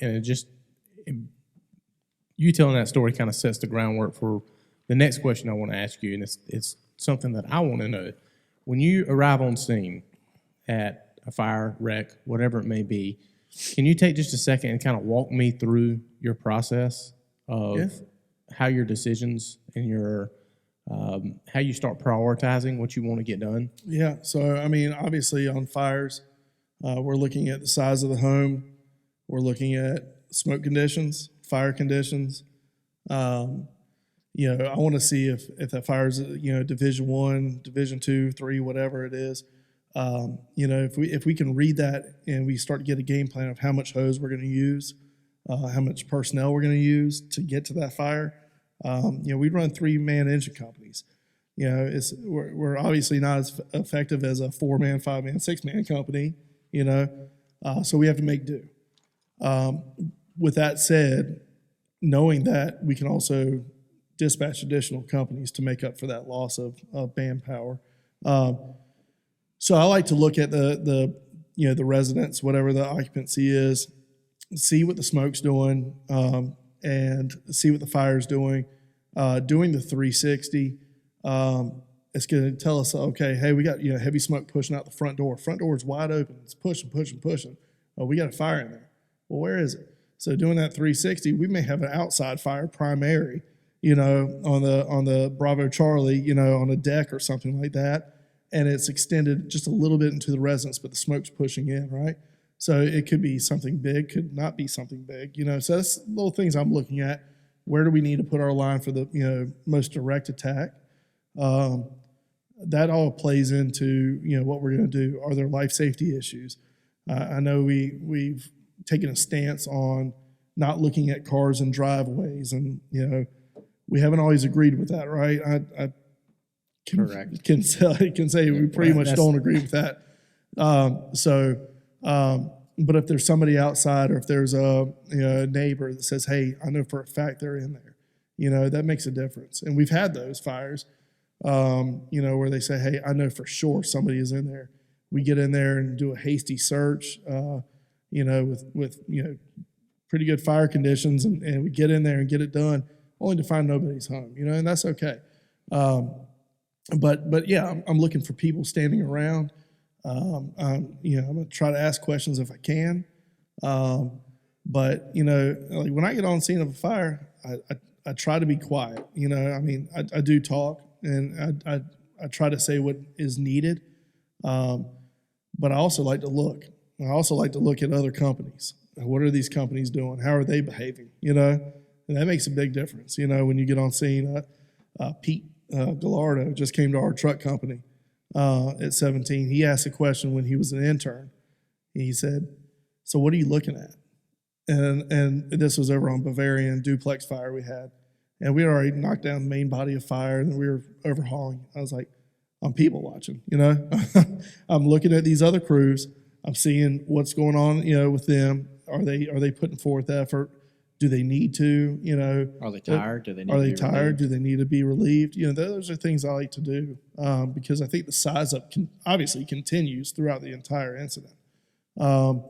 you telling that story kind of sets the groundwork for the next question I want to ask you, and it's something that I want to know. When you arrive on scene at a fire, wreck, whatever it may be, can you take just a second and kind of walk me through your process of how your decisions and your how you start prioritizing what you want to get done? Yeah. So, obviously on fires, we're looking at the size of the home. We're looking at smoke conditions, fire conditions. I want to see if that fire is, Division 1, Division 2, 3, whatever it is. If we can read that and we start to get a game plan of how much hose we're going to use, how much personnel we're going to use to get to that fire. We run 3-man engine companies. We're obviously not as effective as a 4-man, 5-man, 6-man company. So we have to make do. With that said, knowing that, we can also dispatch additional companies to make up for that loss of manpower. So I like to look at the residents, whatever the occupancy is, see what the smoke's doing, and see what the fire's doing. Doing the 360, it's going to tell us, okay, hey, we got heavy smoke pushing out the front door. Front door is wide open. It's pushing. Oh, we got a fire in there. Well, where is it? So doing that 360, we may have an outside fire primary, you know, on the Bravo Charlie, you know, on a deck or something like that, and it's extended just a little bit into the residence, but the smoke's pushing in, right? So it could be something big, could not be something big, you know. So that's little things I'm looking at. Where do we need to put our line for the, you know, most direct attack? That all plays into, you know, what we're going to do. Are there life safety issues? I know we've taken a stance on not looking at cars in driveways, and you know, we haven't always agreed with that, right? I Correct. can say we pretty much don't agree with that. But if there's somebody outside, or if there's a, you know, a neighbor that says, "Hey, I know for a fact they're in there," you know, that makes a difference. And we've had those fires, you know, where they say, "Hey, I know for sure somebody is in there." We get in there and do a hasty search, you know, with you know, pretty good fire conditions, and we get in there and get it done, only to find nobody's home, you know, and that's okay. But yeah, I'm looking for people standing around. You know, I'm gonna try to ask questions if I can. But you know, like when I get on scene of a fire, I try to be quiet. You know, I mean, I do talk, and I try to say what is needed. But I also like to look. I also like to look at other companies. What are these companies doing? How are they behaving? You know, and that makes a big difference. You know, when you get on scene, Pete Gallardo just came to our truck company at 17. He asked a question when he was an intern. He said, "So what are you looking at?" And this was over on Bavarian duplex fire we had, and we had already knocked down the main body of fire, and we were overhauling. I was like, I'm people watching, you know. I'm looking at these other crews. I'm seeing what's going on, you know, with them. Are they putting forth effort? Do they need to, you know? Are they tired? Do they need Are to they be tired? relieved? Do they need to be relieved? You know, those are things I like to do, because I think the size up obviously continues throughout the entire incident. You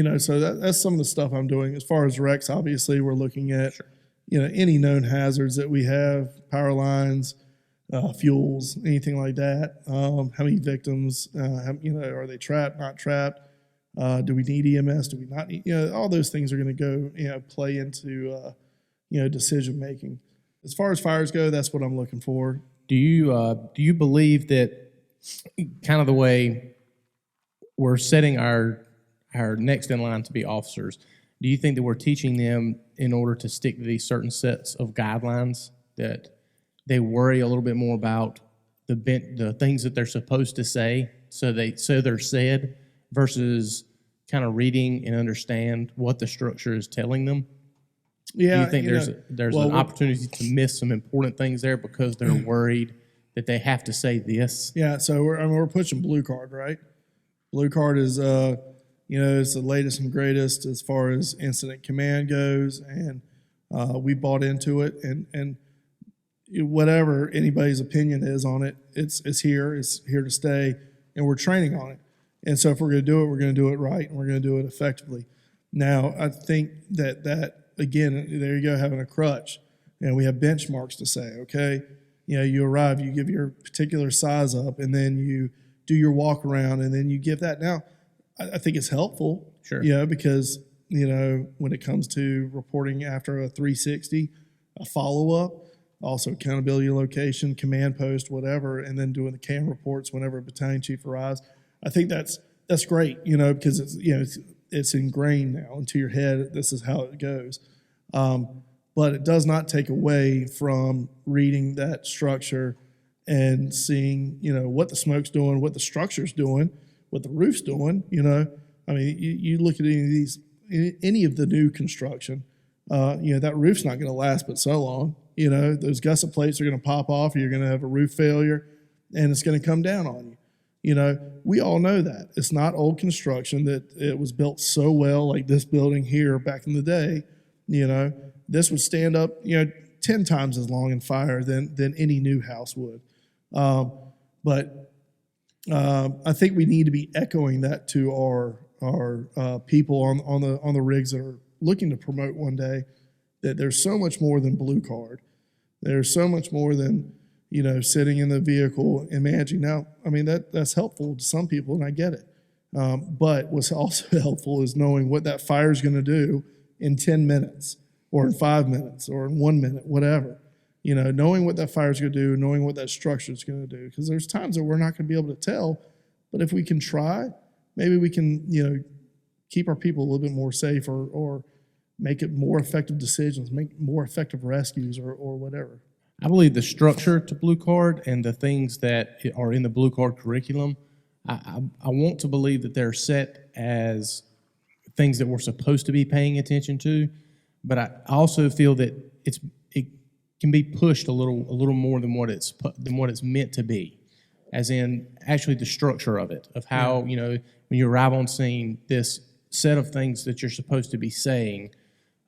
know, so that's some of the stuff I'm doing. As far as wrecks, obviously, we're looking at, you know, any known hazards that we have, power lines, fuels, anything like that. How many victims? You know, are they trapped? Not trapped? Do we need EMS? Do we not need? You know, all those things are going to go, you know, play into you know, decision making. As far as fires go, that's what I'm looking for. Do you believe that kind of the way we're setting our next in line to be officers, do you think that we're teaching them in order to stick to these certain sets of guidelines, that they worry a little bit more about the things that they're supposed to say, so they're said, versus kind of reading and understand what the structure is telling them? Yeah, Do you think there's an opportunity to miss some important things there because they're worried that they have to say this? Yeah, so we're pushing Blue Card, right? Blue Card is you know, it's the latest and greatest as far as incident command goes, and we bought into it, and whatever anybody's opinion is on it, it's here to stay, and we're training on it. And so if we're going to do it, we're going to do it right, and we're going to do it effectively. Now, I think that again, there you go, having a crutch, and we have benchmarks to say, okay, you know, you arrive, you give your particular size up, and then you do your walk around, and then you give that. Now, I think it's helpful, Sure. you know, because, you know, when it comes to reporting after a 360, a follow-up, also accountability location, command post, whatever, and then doing the CAM reports whenever a battalion chief arrives. I think that's great, you know, because it's, you know, it's ingrained now into your head. This is how it goes. But it does not take away from reading that structure and seeing, you know, what the smoke's doing, what the structure's doing, what the roof's doing. You know, I mean, you look at any of the new construction, you know, that roof's not going to last but so long. You know, those gusset plates are going to pop off, you're going to have a roof failure, and it's going to come down on you. You know, we all know that. It's not old construction, that it was built so well, like this building here back in the day. You know, this would stand up, you know, 10 times as long in fire than any new house would. But I think we need to be echoing that to our people on the rigs that are looking to promote one day, that there's so much more than Blue Card. There's so much more than, you know, sitting in the vehicle and managing. Now, I mean, that's helpful to some people, and I get it. But what's also helpful is knowing what that fire is going to do in 10 minutes or in 5 minutes or in 1 minute, whatever. Knowing what that fire is going to do, knowing what that structure is going to do. Because there's times that we're not going to be able to tell, but if we can try, maybe we can, keep our people a little bit more safe or make it more effective decisions, make more effective rescues or whatever. I believe the structure to Blue Card and the things that are in the Blue Card curriculum, I want to believe that they're set as things that we're supposed to be paying attention to, but I also feel that it can be pushed a little more than what it's meant to be, as in actually the structure of it, of how when you arrive on scene, this set of things that you're supposed to be saying.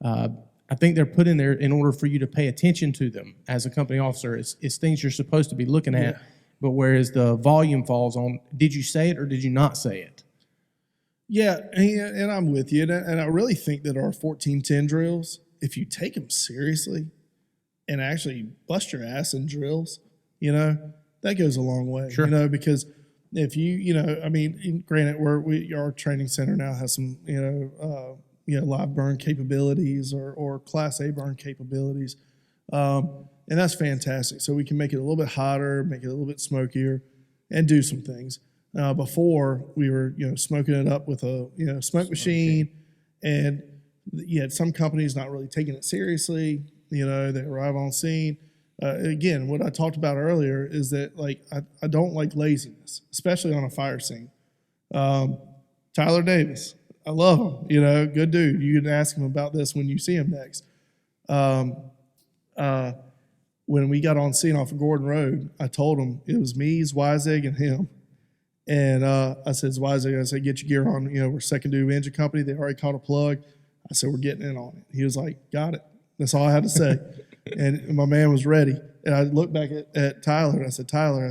I think they're put in there in order for you to pay attention to them as a company officer. It's things you're supposed to be looking at, but whereas the volume falls on, did you say it or did you not say it? Yeah, and I'm with you. And I really think that our 1410 drills, if you take them seriously and actually bust your ass in drills, that goes a long way. Sure. Because if granted, our training center now has some, live burn capabilities or Class A burn capabilities. And that's fantastic. So we can make it a little bit hotter, make it a little bit smokier, and do some things. Before, we were, smoking it up with a, smoke machine. And you had some companies not really taking it seriously. They arrive on scene. Again, what I talked about earlier is that, I don't like laziness, especially on a fire scene. Tyler Davis, I love him, good dude. You can ask him about this when you see him next. When we got on scene off of Gordon Road, I told him it was me, Zweizig, and him. And I said, Zweizig, get your gear on. We're second due engine company. They already caught a plug. I said, we're getting in on it. He was like, got it. That's all I had to say. And my man was ready. And I looked back at Tyler, and I said, Tyler,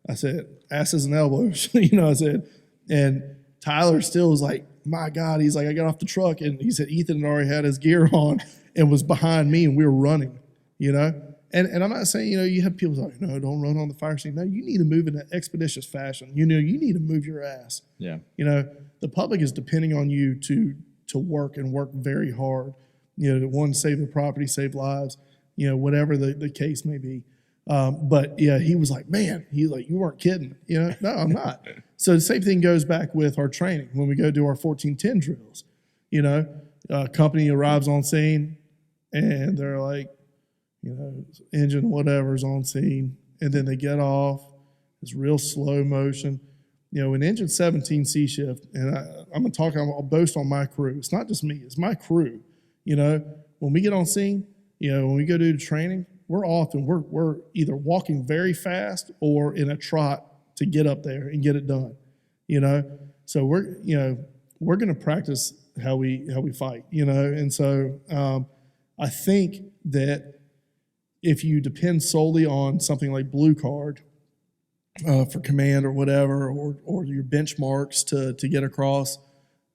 I said, asses and elbows, I said. And Tyler still was like, my God. He's like, I got off the truck, and he said Ethan had already had his gear on and was behind me, and we were running, And I'm not saying, you have people like, no, don't run on the fire scene. No, you need to move in an expeditious fashion. You need to move your ass. Yeah. The public is depending on you to work and work very hard, to save the property, save lives, whatever the case may be. But yeah, he was like, man, you weren't kidding. No, I'm not. So the same thing goes back with our training. When we go do our 1410 drills, a company arrives on scene and they're like, engine whatever's on scene, and then they get off. It's real slow motion. In engine 17 C shift, and I'll boast on my crew. It's not just me, it's my crew. When we get on scene, when we go do the training, we're either walking very fast or in a trot to get up there and get it done. So we're going to practice how we fight, and so I think that if you depend solely on something like Blue Card for command or whatever, or your benchmarks to get across,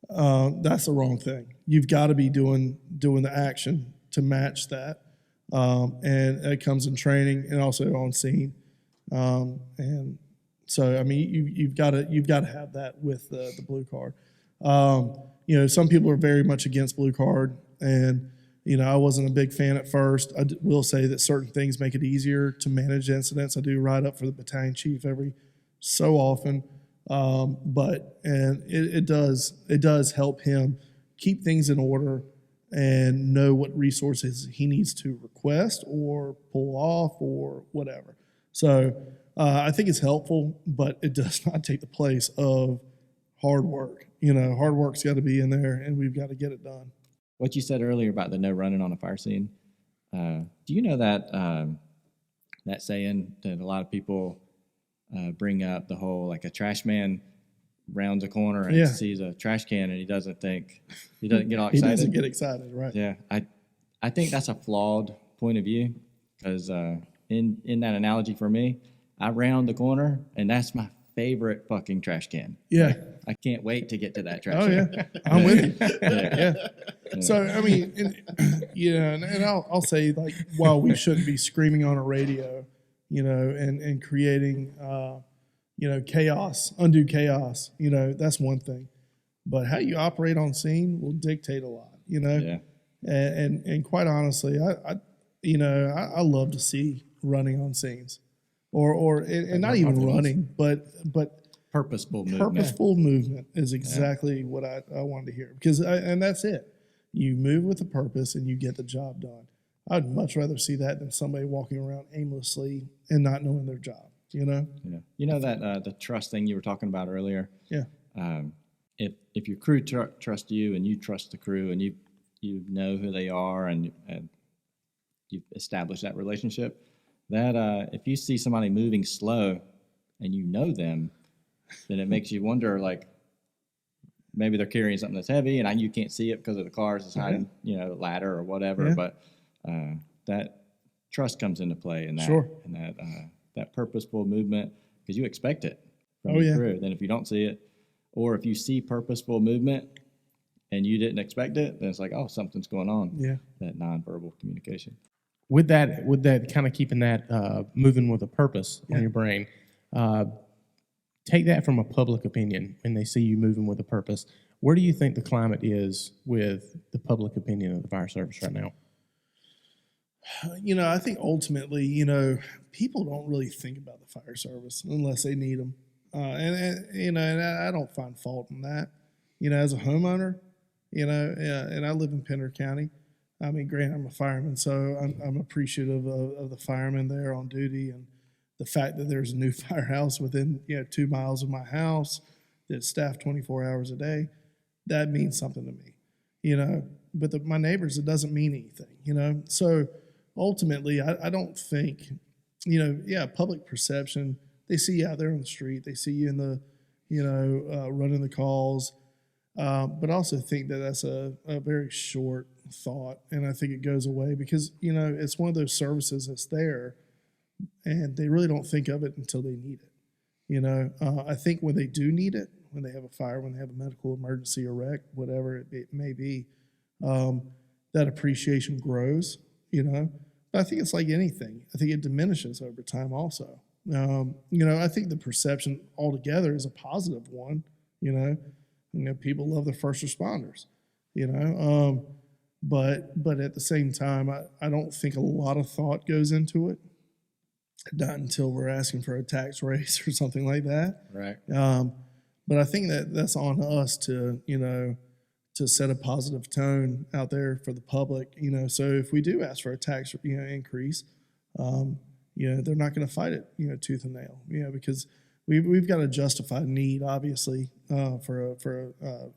that's the wrong thing. You've got to be doing the action to match that, and it comes in training and also on scene. And so, you've got to have that with the Blue Card. Some people are very much against Blue Card, and I wasn't a big fan at first. I will say that certain things make it easier to manage incidents. I do ride up for the battalion chief every so often, but it does help him keep things in order and know what resources he needs to request or pull off or whatever. So I think it's helpful, but it does not take the place of hard work. Hard work's got to be in there, and we've got to get it done. What you said earlier about the no running on a fire scene, do you know that that saying that a lot of people bring up, the whole, like, a trash man rounds a corner and sees a trash can and he doesn't get all excited? He doesn't get excited, right? Yeah, I think that's a flawed point of view, because in that analogy for me, I round the corner and that's my favorite fucking trash can. Yeah. Like, I can't wait to get to that trash can. Yeah. I'm with you. Yeah. So, and I'll say, like, while we shouldn't be screaming on a radio, and creating, undo chaos. That's one thing. But how you operate on scene will dictate a lot. Yeah. And quite honestly, I love to see running on scenes, and not even running, but Purposeful movement. purposeful movement is exactly what I wanted to hear, and that's it. You move with a purpose and you get the job done. I'd much rather see that than somebody walking around aimlessly and not knowing their job. Yeah. That the trust thing you were talking about earlier. Yeah. If your crew trust you and you trust the crew and you know who they are and you've established that relationship, that if you see somebody moving slow and you know them, then it makes you wonder, like, maybe they're carrying something that's heavy and you can't see it because of the cars that's hiding, the ladder or whatever. Yeah. But that trust comes into play in that, and that purposeful movement, because you expect it from your crew. Then if you don't see it, or if you see purposeful movement and you didn't expect it, then it's like, oh, something's going on. Yeah. That nonverbal communication. With that kind of keeping that moving with a purpose in your brain, take that from a public opinion when they see you moving with a purpose. Where do you think the climate is with the public opinion of the fire service right now? I think ultimately, people don't really think about the fire service unless they need them. And I don't find fault in that. As a homeowner, and I live in Pender County. I mean, granted, I'm a fireman, so I'm appreciative of the firemen there on duty, and the fact that there's a new firehouse within 2 miles of my house that's staffed 24 hours a day. That means something to me, But my neighbors, it doesn't mean anything, So ultimately, I don't think, public perception. They see you out there on the street. They see you in the, running the calls. But I also think that that's a very short thought, and I think it goes away because, it's one of those services that's there, and they really don't think of it until they need it. I think when they do need it, when they have a fire, when they have a medical emergency or wreck, whatever it may be, that appreciation grows, But I think it's like anything. I think it diminishes over time also. I think the perception altogether is a positive one, people love the first responders, but at the same time, I don't think a lot of thought goes into it. Not until we're asking for a tax raise or something like that. Right. But I think that's on us to set a positive tone out there for the public. So if we do ask for a tax increase, they're not going to fight it, tooth and nail, because we've got a justified need, obviously, for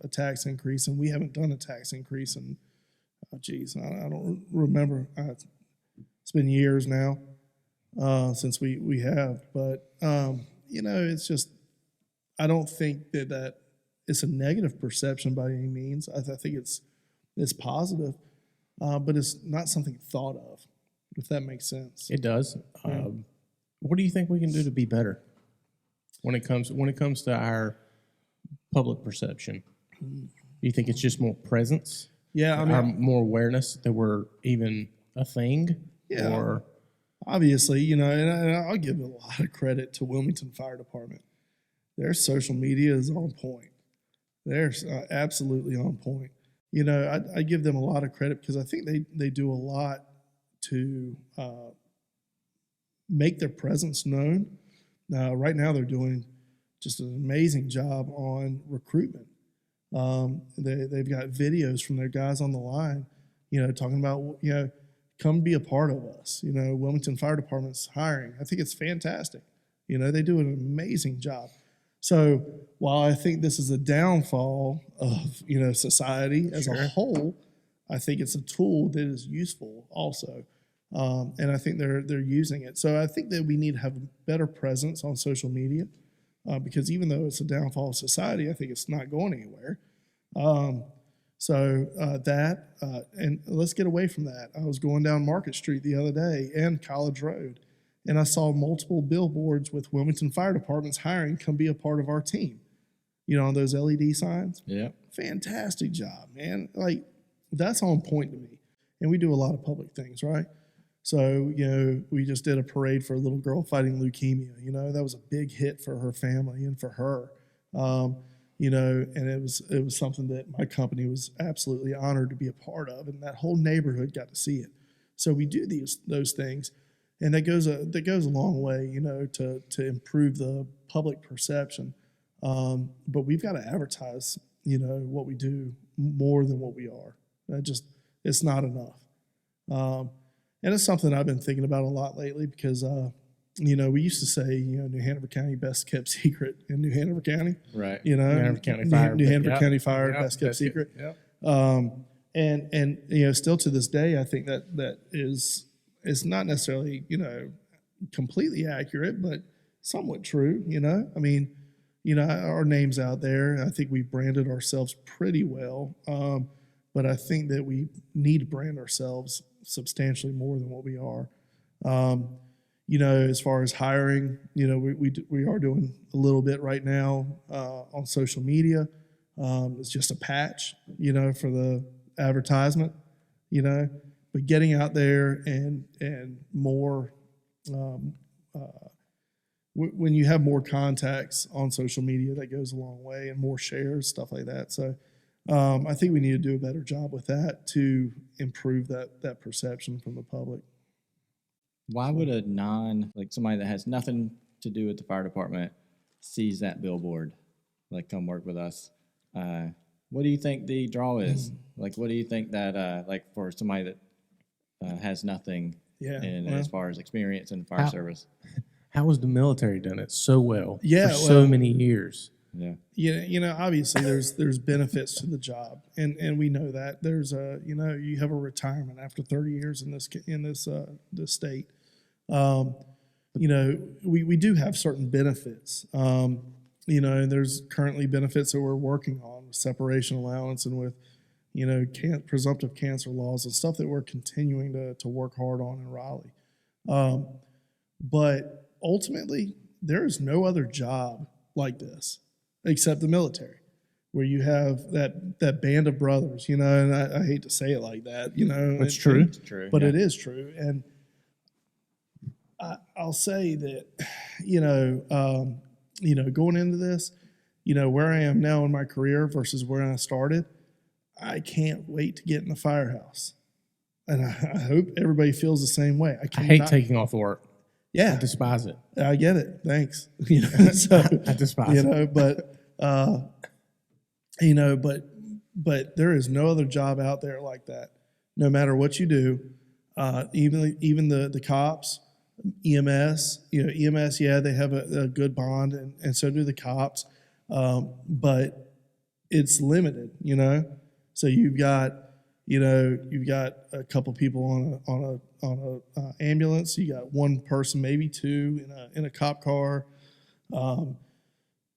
a tax increase, and we haven't done a tax increase in, I don't remember. It's been years now since we have, but it's just, I don't think that it's a negative perception by any means. I think it's positive, but it's not something thought of, if that makes sense. It does. Yeah. What do you think we can do to be better when it comes to our public perception? Do you think it's just more presence? Yeah, I mean, more awareness that we're even a thing? Yeah, or obviously, and I'll give a lot of credit to Wilmington Fire Department. Their social media is on point. They're absolutely on point. I give them a lot of credit because I think they do a lot to make their presence known. Right now, they're doing just an amazing job on recruitment. They've got videos from their guys on the line, talking about, come be a part of us. Wilmington Fire Department's hiring. I think it's fantastic. They do an amazing job. So while I think this is a downfall of, society as a whole, I think it's a tool that is useful also. And I think they're using it. So I think that we need to have a better presence on social media because even though it's a downfall of society, I think it's not going anywhere. And let's get away from that. I was going down Market Street the other day and College Road, and I saw multiple billboards with Wilmington Fire Department's hiring, come be a part of our team. On those LED signs. Yeah. Fantastic job, man. Like, that's on point to me. And we do a lot of public things, right? So, we just did a parade for a little girl fighting leukemia. That was a big hit for her family and for her. And it was something that my company was absolutely honored to be a part of, and that whole neighborhood got to see it. So we do those things, and that goes a long way, to improve the public perception. But we've got to advertise, what we do more than what we are. It's not enough. And it's something I've been thinking about a lot lately because, we used to say, New Hanover County, best kept secret in New Hanover County. Right. New Hanover County Fire. New Hanover County Fire, best kept secret. Yep. And still to this day, I think that is not necessarily, completely accurate, but somewhat true, I mean, our name's out there. I think we've branded ourselves pretty well. But I think that we need to brand ourselves substantially more than what we are. As far as hiring, we are doing a little bit right now on social media. It's just a patch, for the advertisement, but getting out there and more, when you have more contacts on social media, that goes a long way, and more shares, stuff like that. So I think we need to do a better job with that to improve that perception from the public. Why would somebody that has nothing to do with the fire department sees that billboard, come work with us? What do you think the draw is? What do you think that, for somebody that has nothing as far as experience in the fire service? How has the military done it so well for so many years? Yeah. Obviously there's benefits to the job, and we know that there's you have a retirement after 30 years in this state. We do have certain benefits. And there's currently benefits that we're working on, with separation allowance and with, presumptive cancer laws and stuff that we're continuing to work hard on in Raleigh. But ultimately, there is no other job like this except the military, where you have that band of brothers, and I hate to say it like that, It's true. It's true. But it is true. And I'll say that, going into this, where I am now in my career versus where I started, I can't wait to get in the firehouse. And I hope everybody feels the same way. I hate taking off work. Yeah. I despise it. I get it. Thanks. I despise it. But there is no other job out there like that. No matter what you do, even the cops, EMS, EMS, they have a good bond, and so do the cops. But it's limited, So you've got a couple people on a ambulance. You got one person, maybe two, in a cop car. I'm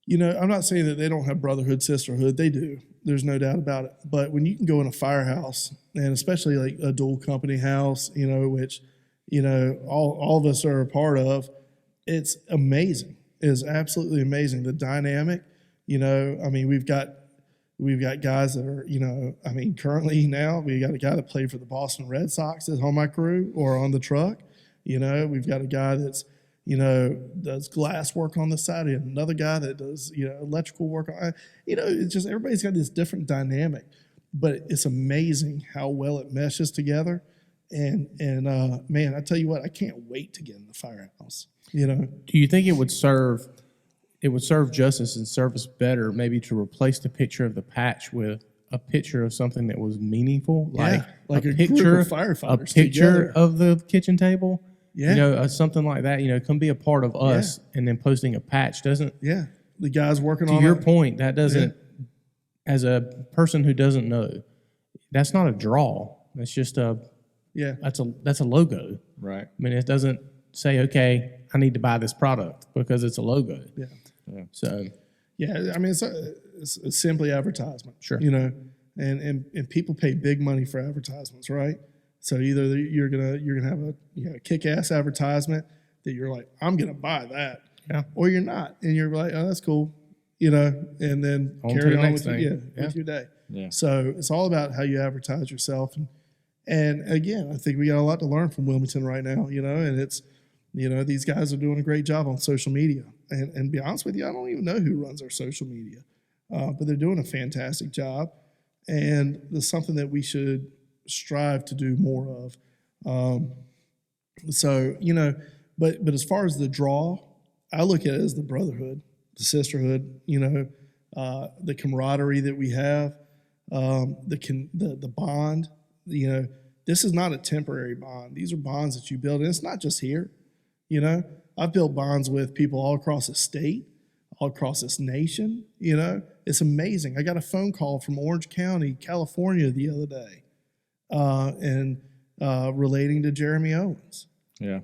not saying that they don't have brotherhood, sisterhood. They do. There's no doubt about it. But when you can go in a firehouse, and especially like a dual company house, which all of us are a part of, it's amazing. It is absolutely amazing. The dynamic, we've got guys that are, currently now we got a guy that played for the Boston Red Sox that's on my crew or on the truck. We've got a guy that's, does glass work on the side, and another guy that does, electrical work. It's just everybody's got this different dynamic, but it's amazing how well it meshes together. And man, I tell you what, I can't wait to get in the firehouse. Do you think it would serve justice and service better, maybe to replace the picture of the patch with a picture of something that was meaningful, like a picture group of firefighters, a picture together. of the kitchen table, yeah, something like that, come be a part of us, and then posting a patch doesn't. Yeah, the guys working to on your point, that doesn't, as a person who doesn't know, that's not a draw. That's just that's a logo, right? It doesn't say, okay, I need to buy this product because it's a logo. Yeah. So, it's simply advertisement. Sure. And people pay big money for advertisements, right? So either you're gonna have a kick-ass advertisement that you're like, I'm gonna buy that, or you're not, and you're like, oh, that's cool, and then carry on with with your day. Yeah. So it's all about how you advertise yourself, And again, I think we got a lot to learn from Wilmington right now, and it's, these guys are doing a great job on social media. And to be honest with you, I don't even know who runs our social media, but they're doing a fantastic job. And there's something that we should strive to do more of. But as far as the draw, I look at it as the brotherhood, the sisterhood, the camaraderie that we have, the bond. This is not a temporary bond. These are bonds that you build, and it's not just here. I've built bonds with people all across the state, all across this nation. It's amazing. I got a phone call from Orange County, California, the other day, and relating to Jeremy Owens. Yeah.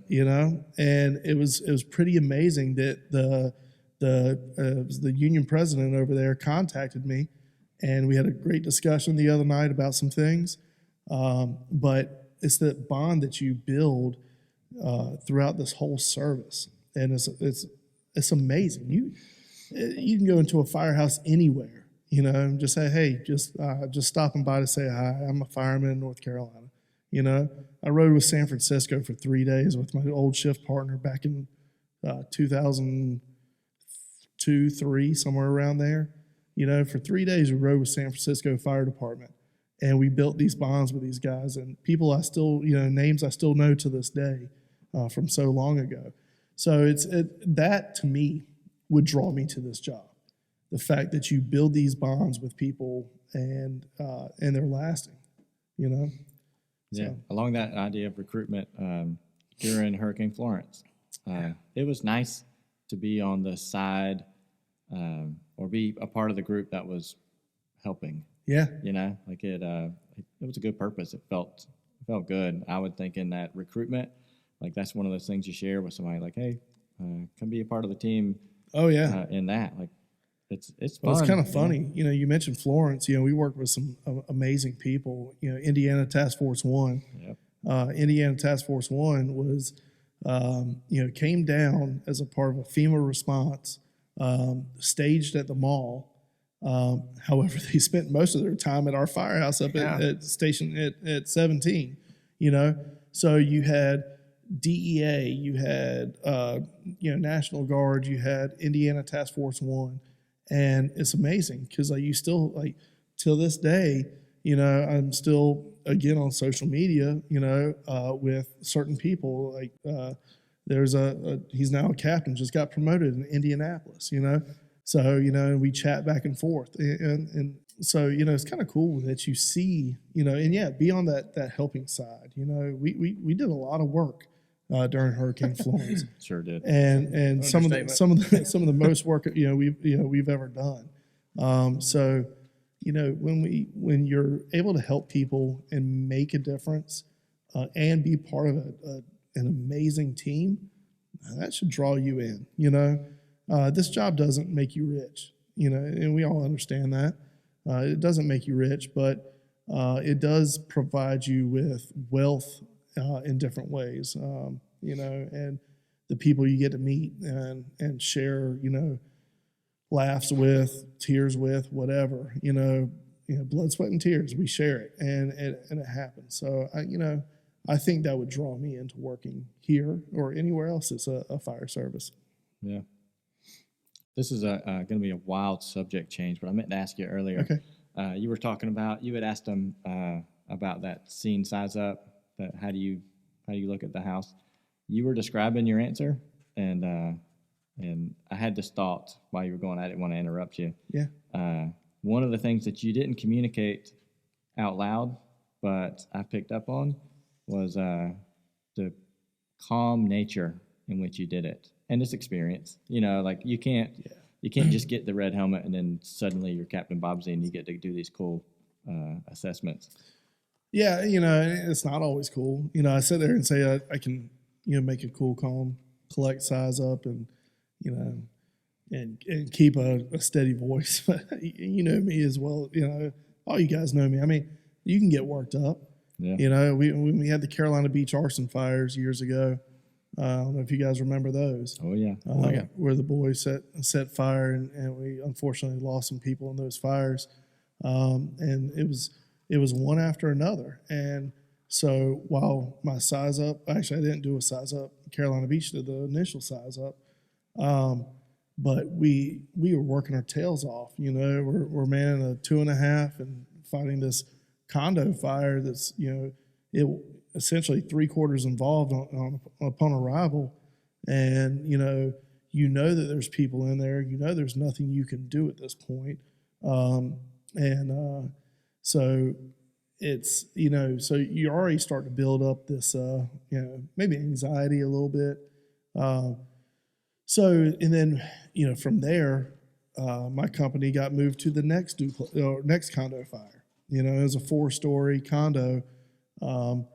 And it was pretty amazing that the union president over there contacted me, and we had a great discussion the other night about some things. But it's that bond that you build throughout this whole service, and it's amazing. You can go into a firehouse anywhere, and just say, hey, just stopping by to say hi. I'm a fireman in North Carolina. I rode with San Francisco for 3 days with my old shift partner back in 2002, 2003, somewhere around there. For 3 days we rode with San Francisco Fire Department, and we built these bonds with these guys and people I still, names I still know to this day from so long ago. So that to me would draw me to this job. The fact that you build these bonds with people and they're lasting, Yeah. So. Along that idea of recruitment, during Hurricane Florence, it was nice to be on the side or be a part of the group that was helping. Yeah. It was a good purpose. It felt good. I would think in that recruitment, that's one of those things you share with somebody. Like, hey, come be a part of the team. Oh yeah. In that, it's fun. Well, it's kind of funny. You mentioned Florence. We worked with some amazing people. Indiana Task Force 1. Yep. Indiana Task Force 1 was, came down as a part of a FEMA response, staged at the mall. However, they spent most of their time at our firehouse up at station at 17. So you had DEA, you had National Guard, you had Indiana Task Force 1. And it's amazing because you still till this day, I'm still again on social media, with certain people. There's he's now a captain, just got promoted in Indianapolis, So we chat back and forth, and so it's kind of cool that you see, and be on that helping side. We did a lot of work during Hurricane Florence. Sure did. And some of the most work we've ever done. So when you're able to help people and make a difference and be part of an amazing team, that should draw you in. This job doesn't make you rich, and we all understand that. It doesn't make you rich, but it does provide you with wealth in different ways, and the people you get to meet and share, laughs with, tears with, whatever, blood, sweat, and tears. We share it, and it happens. So I think that would draw me into working here or anywhere else as a fire service. Yeah. This is going to be a wild subject change, but I meant to ask you earlier. Okay. You were talking about, you had asked them about that scene size up. That how do you look at the house? You were describing your answer, and I had this thought while you were going. I didn't want to interrupt you. Yeah. One of the things that you didn't communicate out loud, but I picked up on, was the calm nature in which you did it. And this experience, you can't just get the red helmet and then suddenly you're Captain Bobzien and you get to do these cool assessments. Yeah, it's not always cool. I sit there and say I can, make a cool, calm, collect size up, and and keep a steady voice. You know me as well. All you guys know me. I mean, you can get worked up. Yeah. When we had the Carolina Beach arson fires years ago. I don't know if you guys remember those. Oh yeah. Where the boys set fire, and we unfortunately lost some people in those fires. And it was one after another. And So while my size up, actually I didn't do a size up. Carolina Beach did the initial size up. But we were working our tails off. We're manning a 2.5 and fighting this condo fire that's it essentially 3/4 involved upon arrival, and that there's people in there. There's nothing you can do at this point, so it's so you already start to build up this maybe anxiety a little bit. So, and then, from there, my company got moved to the next condo fire. It was a 4-story condo, down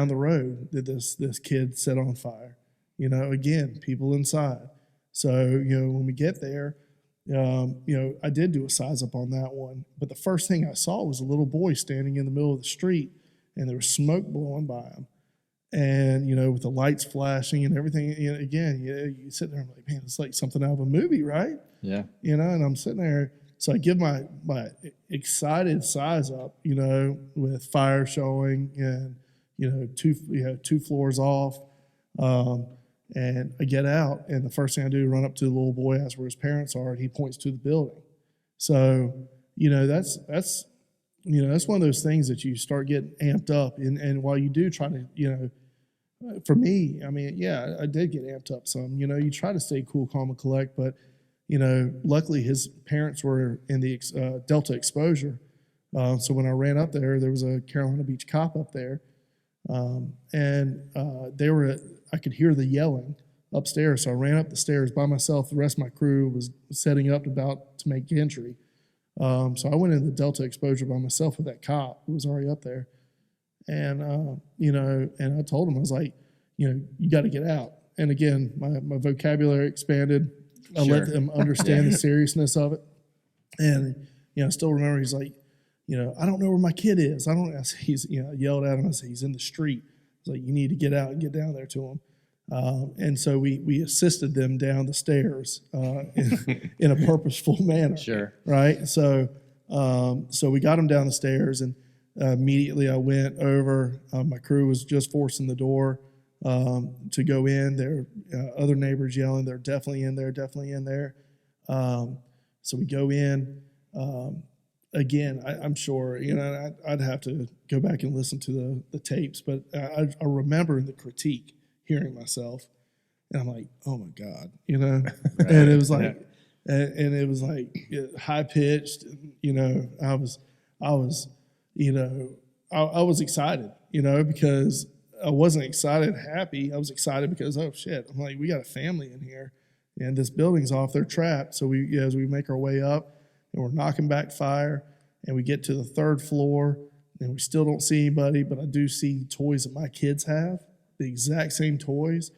the road that this kid set on fire. Again, people inside. So, when we get there, I did do a size up on that one. But the first thing I saw was a little boy standing in the middle of the street, and there was smoke blowing by him. And, with the lights flashing and everything, again, you sit there and I'm like, man, it's like something out of a movie, right? Yeah. And I'm sitting there. So I give my excited size up, with fire showing and, two floors off. And I get out, and the first thing I do is run up to the little boy, ask where his parents are, and he points to the building. So, that's one of those things that you start getting amped up. And while you do try to, for me, I mean, yeah, I did get amped up some. You try to stay cool, calm, and collect. But, luckily his parents were in the Delta exposure. So when I ran up there was a Carolina Beach cop up there. I could hear the yelling upstairs. So I ran up the stairs by myself. The rest of my crew was setting up about to make entry. So I went into the Delta exposure by myself with that cop who was already up there. And, and I told him, I was like, you got to get out. And again, my vocabulary expanded. I let them understand the seriousness of it. And, I still remember he's like, I don't know where my kid is. He's, I yelled at him. I said, he's in the street. I was like, you need to get out and get down there to him. And so we assisted them down the stairs in a purposeful manner. Sure. Right. So we got them down the stairs, and immediately I went over. My crew was just forcing the door to go in. There other neighbors yelling, they're definitely in there, definitely in there. So we go in. Again, I'm sure, I'd have to go back and listen to the tapes, but I remember the critique, hearing myself, and I'm like, oh my God, right. And it was like, and it was like high pitched, I was excited, because I wasn't excited, happy. I was excited because, oh shit, I'm like, we got a family in here, and this building's off, they're trapped. So as we make our way up, and we're knocking back fire, and we get to the 3rd floor, and we still don't see anybody, but I do see toys that my kids have, the exact same toys.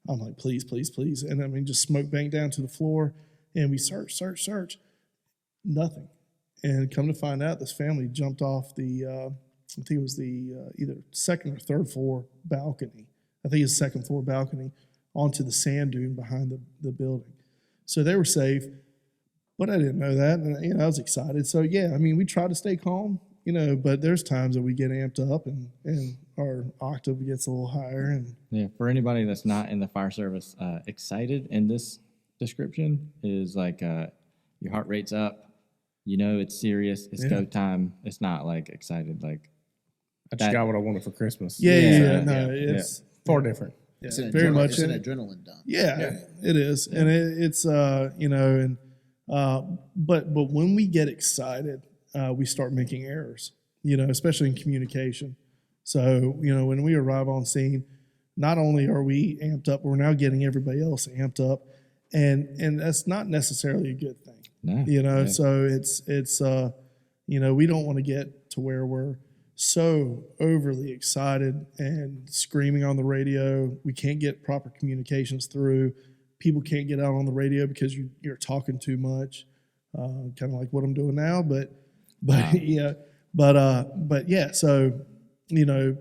I'm like, please, please, please. And I mean, just smoke banked down to the floor, and we search, nothing. And come to find out, this family jumped off the, I think it was the either 2nd or 3rd floor balcony. I think it's 2nd floor balcony, onto the sand dune behind the building. So they were safe. But I didn't know that, and I was excited. So yeah, I mean, we try to stay calm, but there's times that we get amped up, and our octave gets a little higher. And yeah, for anybody that's not in the fire service, excited in this description is like your heart rate's up. It's serious. It's go time. It's not like excited like. I just got what I wanted for Christmas. Yeah. No, it's far different. Yeah, It's very much it's an adrenaline dump. Yeah, it is, and it's but when we get excited, we start making errors, especially in communication. So, when we arrive on scene, not only are we amped up, we're now getting everybody else amped up, and that's not necessarily a good thing. No. So it's we don't want to get to where we're so overly excited and screaming on the radio. We can't get proper communications through. People can't get out on the radio because you're talking too much, kind of like what I'm doing now. But yeah. So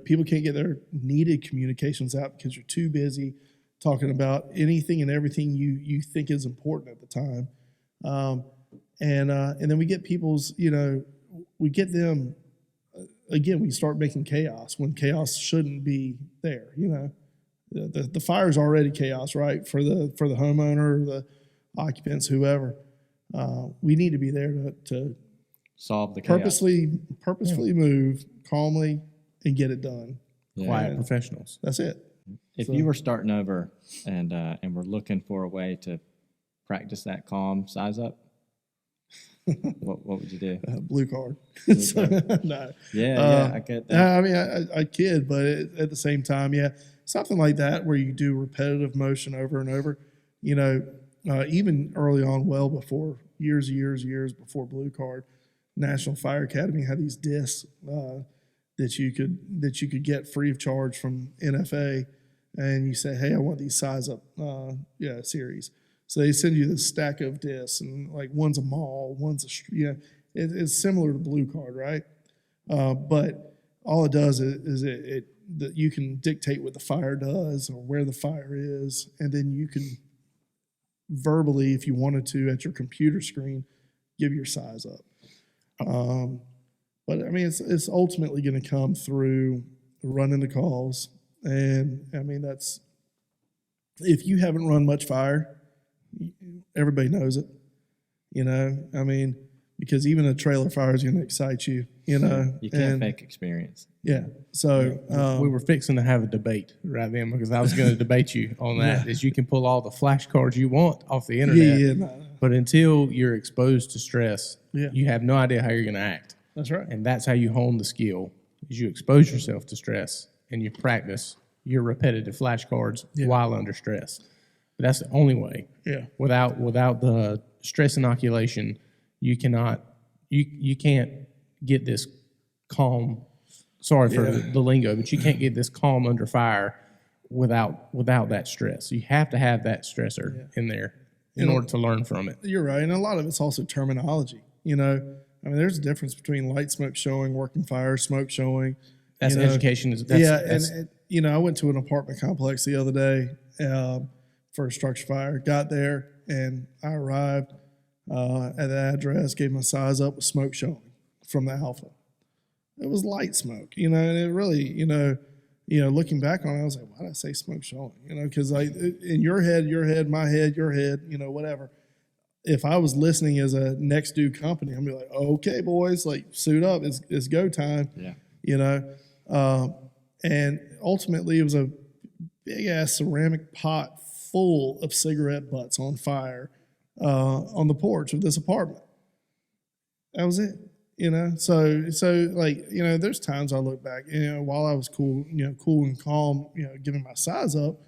people can't get their needed communications out because you're too busy talking about anything and everything you think is important at the time. And then we get we get them again, we start making chaos when chaos shouldn't be there. You know, the fire's already chaos, right? For the homeowner, the occupants, whoever. We need to be there to solve the chaos. purposefully move calmly and get it done. Yeah. Quiet professionals. That's it. If you were starting over and we're looking for a way to practice that calm size up, what would you do? Blue card. No. Yeah, I get that. I mean, I kid, but at the same time, yeah, something like that where you do repetitive motion over and over. You know, even early on, well before years before blue card, National Fire Academy had these discs that you could get free of charge from NFA, and you say, hey, I want these size up series. So they send you this stack of discs, and like one's a mall, one's it's similar to blue card, right? But all it does is that you can dictate what the fire does or where the fire is, and then you can verbally, if you wanted to, at your computer screen, give your size up. But I mean, it's ultimately going to come through running the calls, and I mean that's if you haven't run much fire, everybody knows it. You know, I mean, because even a trailer fire is going to excite you. You know, you can't fake experience. Yeah. So we were fixing to have a debate right then because I was going to debate you on that. Is you can pull all the flashcards you want off the internet, but until you're exposed to stress, you have no idea how you're going to act. That's right. And that's how you hone the skill. Is you expose yourself to stress and you practice your repetitive flashcards while under stress. But that's the only way. Yeah. Without the stress inoculation, you cannot. You can't get this calm. Sorry for the lingo, but you can't get this calm under fire without that stress. You have to have that stressor in there in order to learn from it. You're right, and a lot of it's also terminology. You know, I mean, there's a difference between light smoke showing, working fire, smoke showing. That's education. And you know, I went to an apartment complex the other day for a structure fire. Got there, and I arrived at the address, gave my size up with smoke showing from the alpha. It was light smoke, you know, and it really, you know, looking back on it, I was like, why did I say smoke showing? You know, because like in your head, my head, your head, you know, whatever. If I was listening as a next due company, I'd be like, okay, boys, like suit up, it's go time. Yeah. You know, and ultimately it was a big ass ceramic pot full of cigarette butts on fire on the porch of this apartment. That was it. You know, so like, you know, there's times I look back, you know, while I was cool and calm, you know, giving my size up,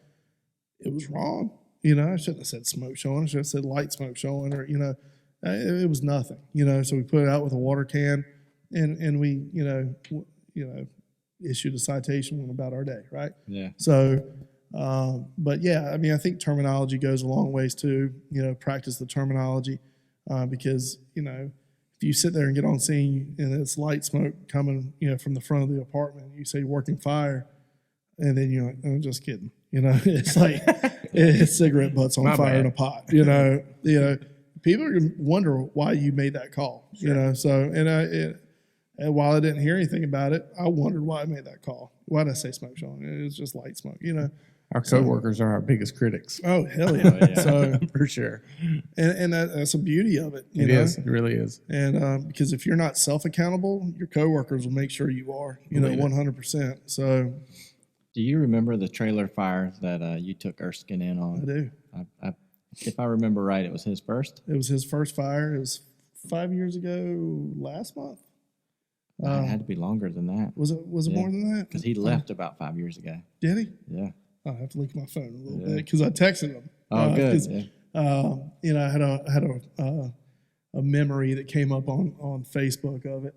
it was wrong. You know, I shouldn't have said smoke showing. I should have said light smoke showing, or, you know, it was nothing, you know. So we put it out with a water can and we, you know, issued a citation, went about our day, right? Yeah. So, but yeah, I mean, I think terminology goes a long ways too, you know, practice the terminology because, you know, you sit there and get on scene and it's light smoke coming, you know, from the front of the apartment. You say working fire, and then you're like, I'm just kidding. You know, it's like it's cigarette butts on fire in a pot. You know, people are gonna wonder why you made that call. Sure. You know, so and while I didn't hear anything about it, I wondered why I made that call. Why did I say smoke showing? It was just light smoke. You know. Our coworkers are our biggest critics. Oh, hell yeah. So for sure. And that's the beauty of it. It is. It really is. And because if you're not self-accountable, your coworkers will make sure you are, you know, 100%. So. Do you remember the trailer fire that you took Erskine in on? I do. If I remember right, it was his first? It was his first fire. It was 5 years ago last month. It had to be longer than that. Was it more than that? Because he left about 5 years ago. Did he? Yeah. I'll have to look at my phone a little bit because I texted him. Oh, good. You know, I had a memory that came up on Facebook of it.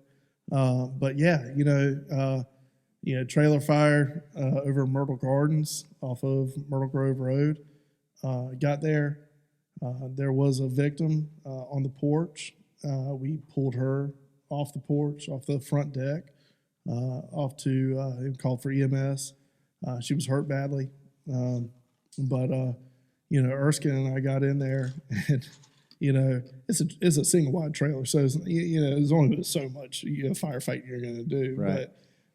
But yeah, you know, trailer fire over Myrtle Gardens off of Myrtle Grove Road. Got there. There was a victim on the porch. We pulled her off the porch, off the front deck, off to called for EMS. She was hurt badly, but you know, Erskine and I got in there, and it's a single wide trailer, so there's only so much firefighting you're going to do. Right.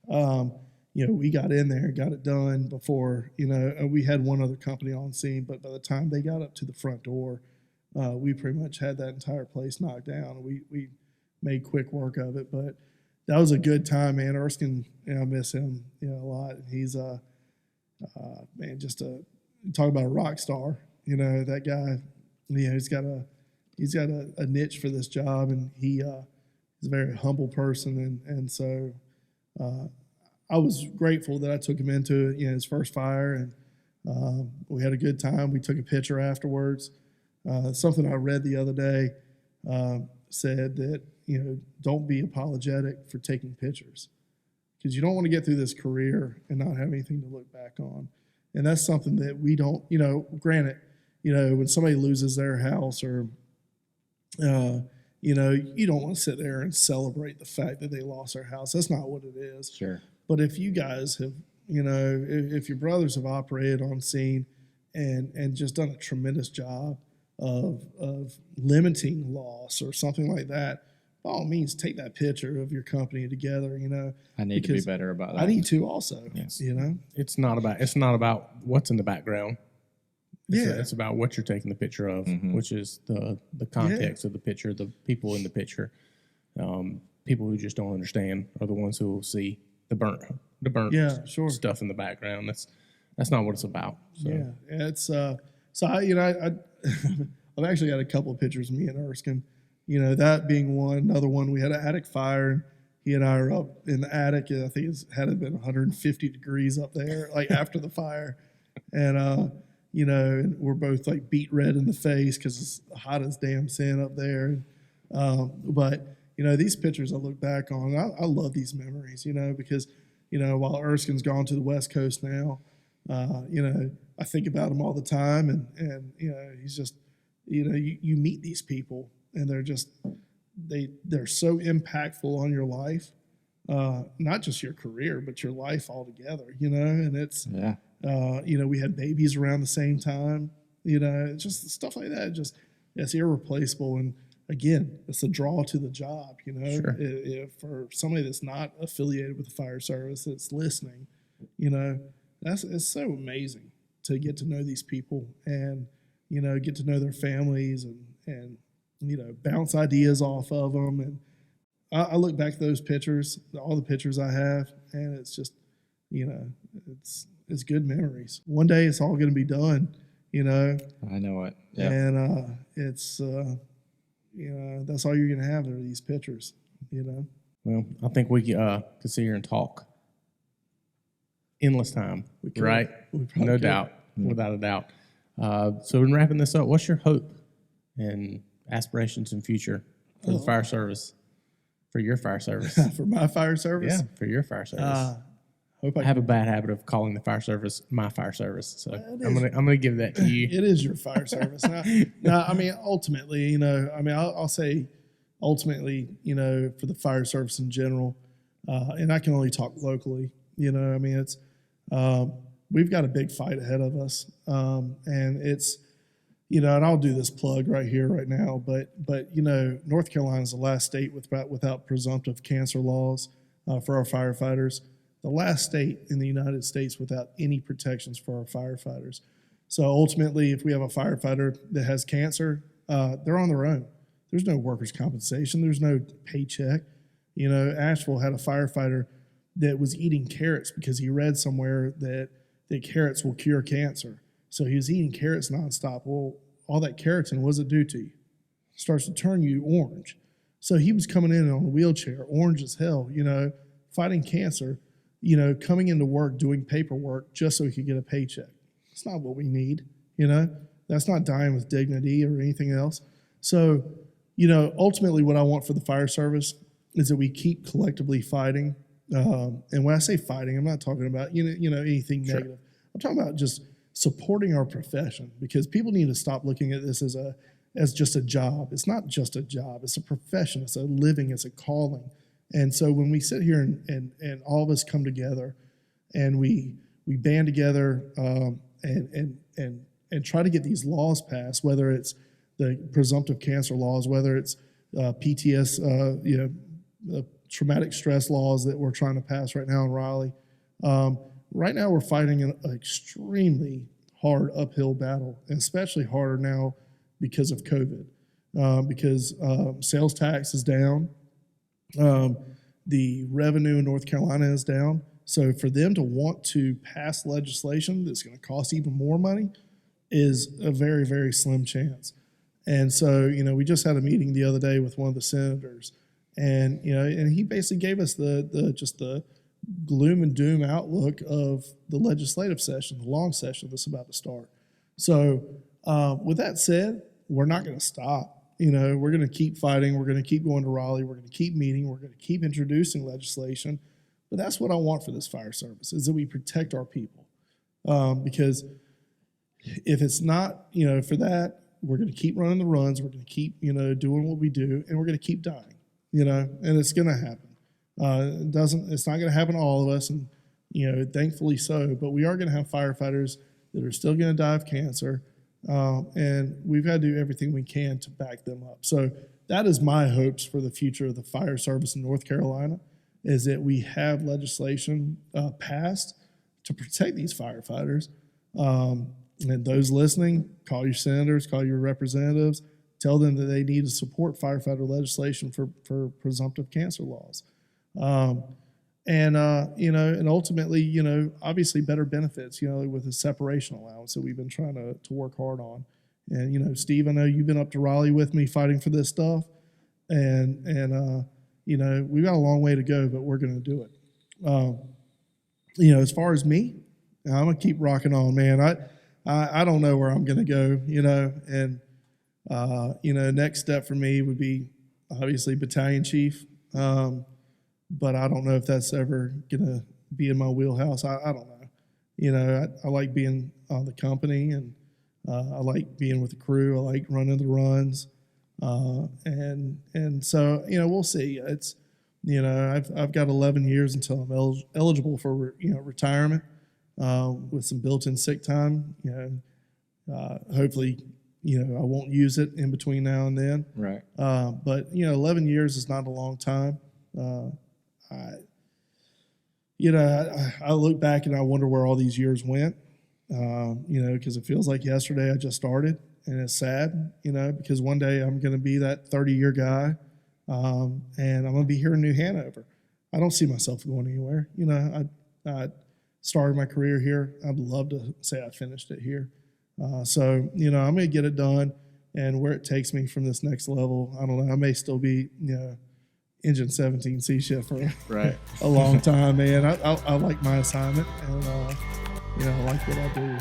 But we got in there, got it done before we had one other company on scene, but by the time they got up to the front door, we pretty much had that entire place knocked down. We made quick work of it, but that was a good time, man. Erskine, I miss him a lot. He's man, talk about a rock star. That guy. He's got a niche for this job, and he's a very humble person, and so I was grateful that I took him into his first fire, and we had a good time. We took a picture afterwards. Something I read the other day said that don't be apologetic for taking pictures, because you don't want to get through this career and not have anything to look back on, and that's something that we don't. Granted, when somebody loses their house or you don't want to sit there and celebrate the fact that they lost their house. That's not what it is. Sure. But if you guys have, if your brothers have operated on scene and just done a tremendous job of limiting loss or something like that, by all means, take that picture of your company together. I need to be better about that. I need to also. Yes. It's not about what's in the background. It's about what you're taking the picture of, which is the context of the picture, the people in the picture. People who just don't understand are the ones who will see the burnt stuff in the background. That's not what it's about. So. Yeah, it's so I've actually got a couple of pictures of me and Erskine. That being one. Another one, we had an attic fire, and he and I are up in the attic. And I think it had been 150 degrees up there, like after the fire, and and we're both like beet red in the face because it's hot as damn sin up there. But these pictures I look back on, I love these memories, because while Erskine's gone to the West Coast now, I think about him all the time, and he's just, you meet these people, and they're just they're so impactful on your life, not just your career, but your life altogether, and it's we had babies around the same time, just stuff like that. It's irreplaceable. And again, it's a draw to the job, Sure. If for somebody that's not affiliated with the fire service that's listening, it's so amazing to get to know these people and, get to know their families and bounce ideas off of them. And I look back at those pictures, all the pictures I have, and it's just, it's good memories. One day it's all going to be done, I know it. Yep. And it's, that's all you're going to have are these pictures, Well, I think we could sit here and talk endless time, right? No doubt, without a doubt. So in wrapping this up, what's your hope and aspirations in future for the fire service, for your fire service? For my fire service? Yeah, for your fire service. I have a bad habit of calling the fire service my fire service, so I'm gonna give that to you. It is your fire service. Now, I mean, ultimately, I'll say, ultimately, for the fire service in general, and I can only talk locally. It's we've got a big fight ahead of us, and it's, and I'll do this plug right here, right now. But North Carolina is the last state without presumptive cancer laws for our firefighters. The last state in the United States without any protections for our firefighters. So ultimately, if we have a firefighter that has cancer, they're on their own. There's no workers' compensation. There's no paycheck. Asheville had a firefighter that was eating carrots because he read somewhere that carrots will cure cancer. So he was eating carrots nonstop. Well, all that keratin, what does it do to you? It starts to turn you orange. So he was coming in on a wheelchair, orange as hell, fighting cancer, coming into work, doing paperwork just so he could get a paycheck. It's not what we need, That's not dying with dignity or anything else. So, ultimately what I want for the fire service is that we keep collectively fighting. And when I say fighting, I'm not talking about, anything Sure. negative. I'm talking about just supporting our profession, because people need to stop looking at this as just a job. It's not just a job. It's a profession. It's a living. It's a calling. And so when we sit here and all of us come together and we band together and try to get these laws passed, whether it's the presumptive cancer laws, whether it's PTS, traumatic stress laws that we're trying to pass right now in Raleigh. Right now, we're fighting an extremely hard uphill battle, and especially harder now because of COVID, because sales tax is down, the revenue in North Carolina is down. So for them to want to pass legislation that's going to cost even more money is a very, very slim chance. And so, we just had a meeting the other day with one of the senators, and he basically gave us the gloom and doom outlook of the legislative session, the long session that's about to start. So, with that said, we're not going to stop. We're going to keep fighting. We're going to keep going to Raleigh. We're going to keep meeting. We're going to keep introducing legislation. But that's what I want for this fire service, is that we protect our people. Because if it's not, for that, we're going to keep running the runs. We're going to keep, doing what we do, and we're going to keep dying, and it's going to happen. It's not going to happen to all of us, and, thankfully so, but we are going to have firefighters that are still going to die of cancer, and we've got to do everything we can to back them up. So that is my hopes for the future of the fire service in North Carolina, is that we have legislation passed to protect these firefighters. And those listening, call your senators, call your representatives, tell them that they need to support firefighter legislation for presumptive cancer laws. And ultimately, obviously better benefits, with the separation allowance that we've been trying to work hard on. And, Steve, I know you've been up to Raleigh with me fighting for this stuff, and we've got a long way to go, but we're going to do it. As far as me, I'm going to keep rocking on, man. I don't know where I'm going to go, and, next step for me would be obviously battalion chief. But I don't know if that's ever going to be in my wheelhouse. I don't know. I like being on the company, and I like being with the crew. I like running the runs. And so, we'll see. It's, I've got 11 years until I'm eligible for, retirement, with some built-in sick time. Hopefully, I won't use it in between now and then. Right. But 11 years is not a long time. I look back and I wonder where all these years went. Because it feels like yesterday I just started, and it's sad. Because one day I'm going to be that 30-year guy, and I'm going to be here in New Hanover. I don't see myself going anywhere. I started my career here. I'd love to say I finished it here. So, I'm going to get it done, and where it takes me from this next level, I don't know. I may still be, Engine 17 C shift for a long time, man. I like my assignment, and, I like what I do.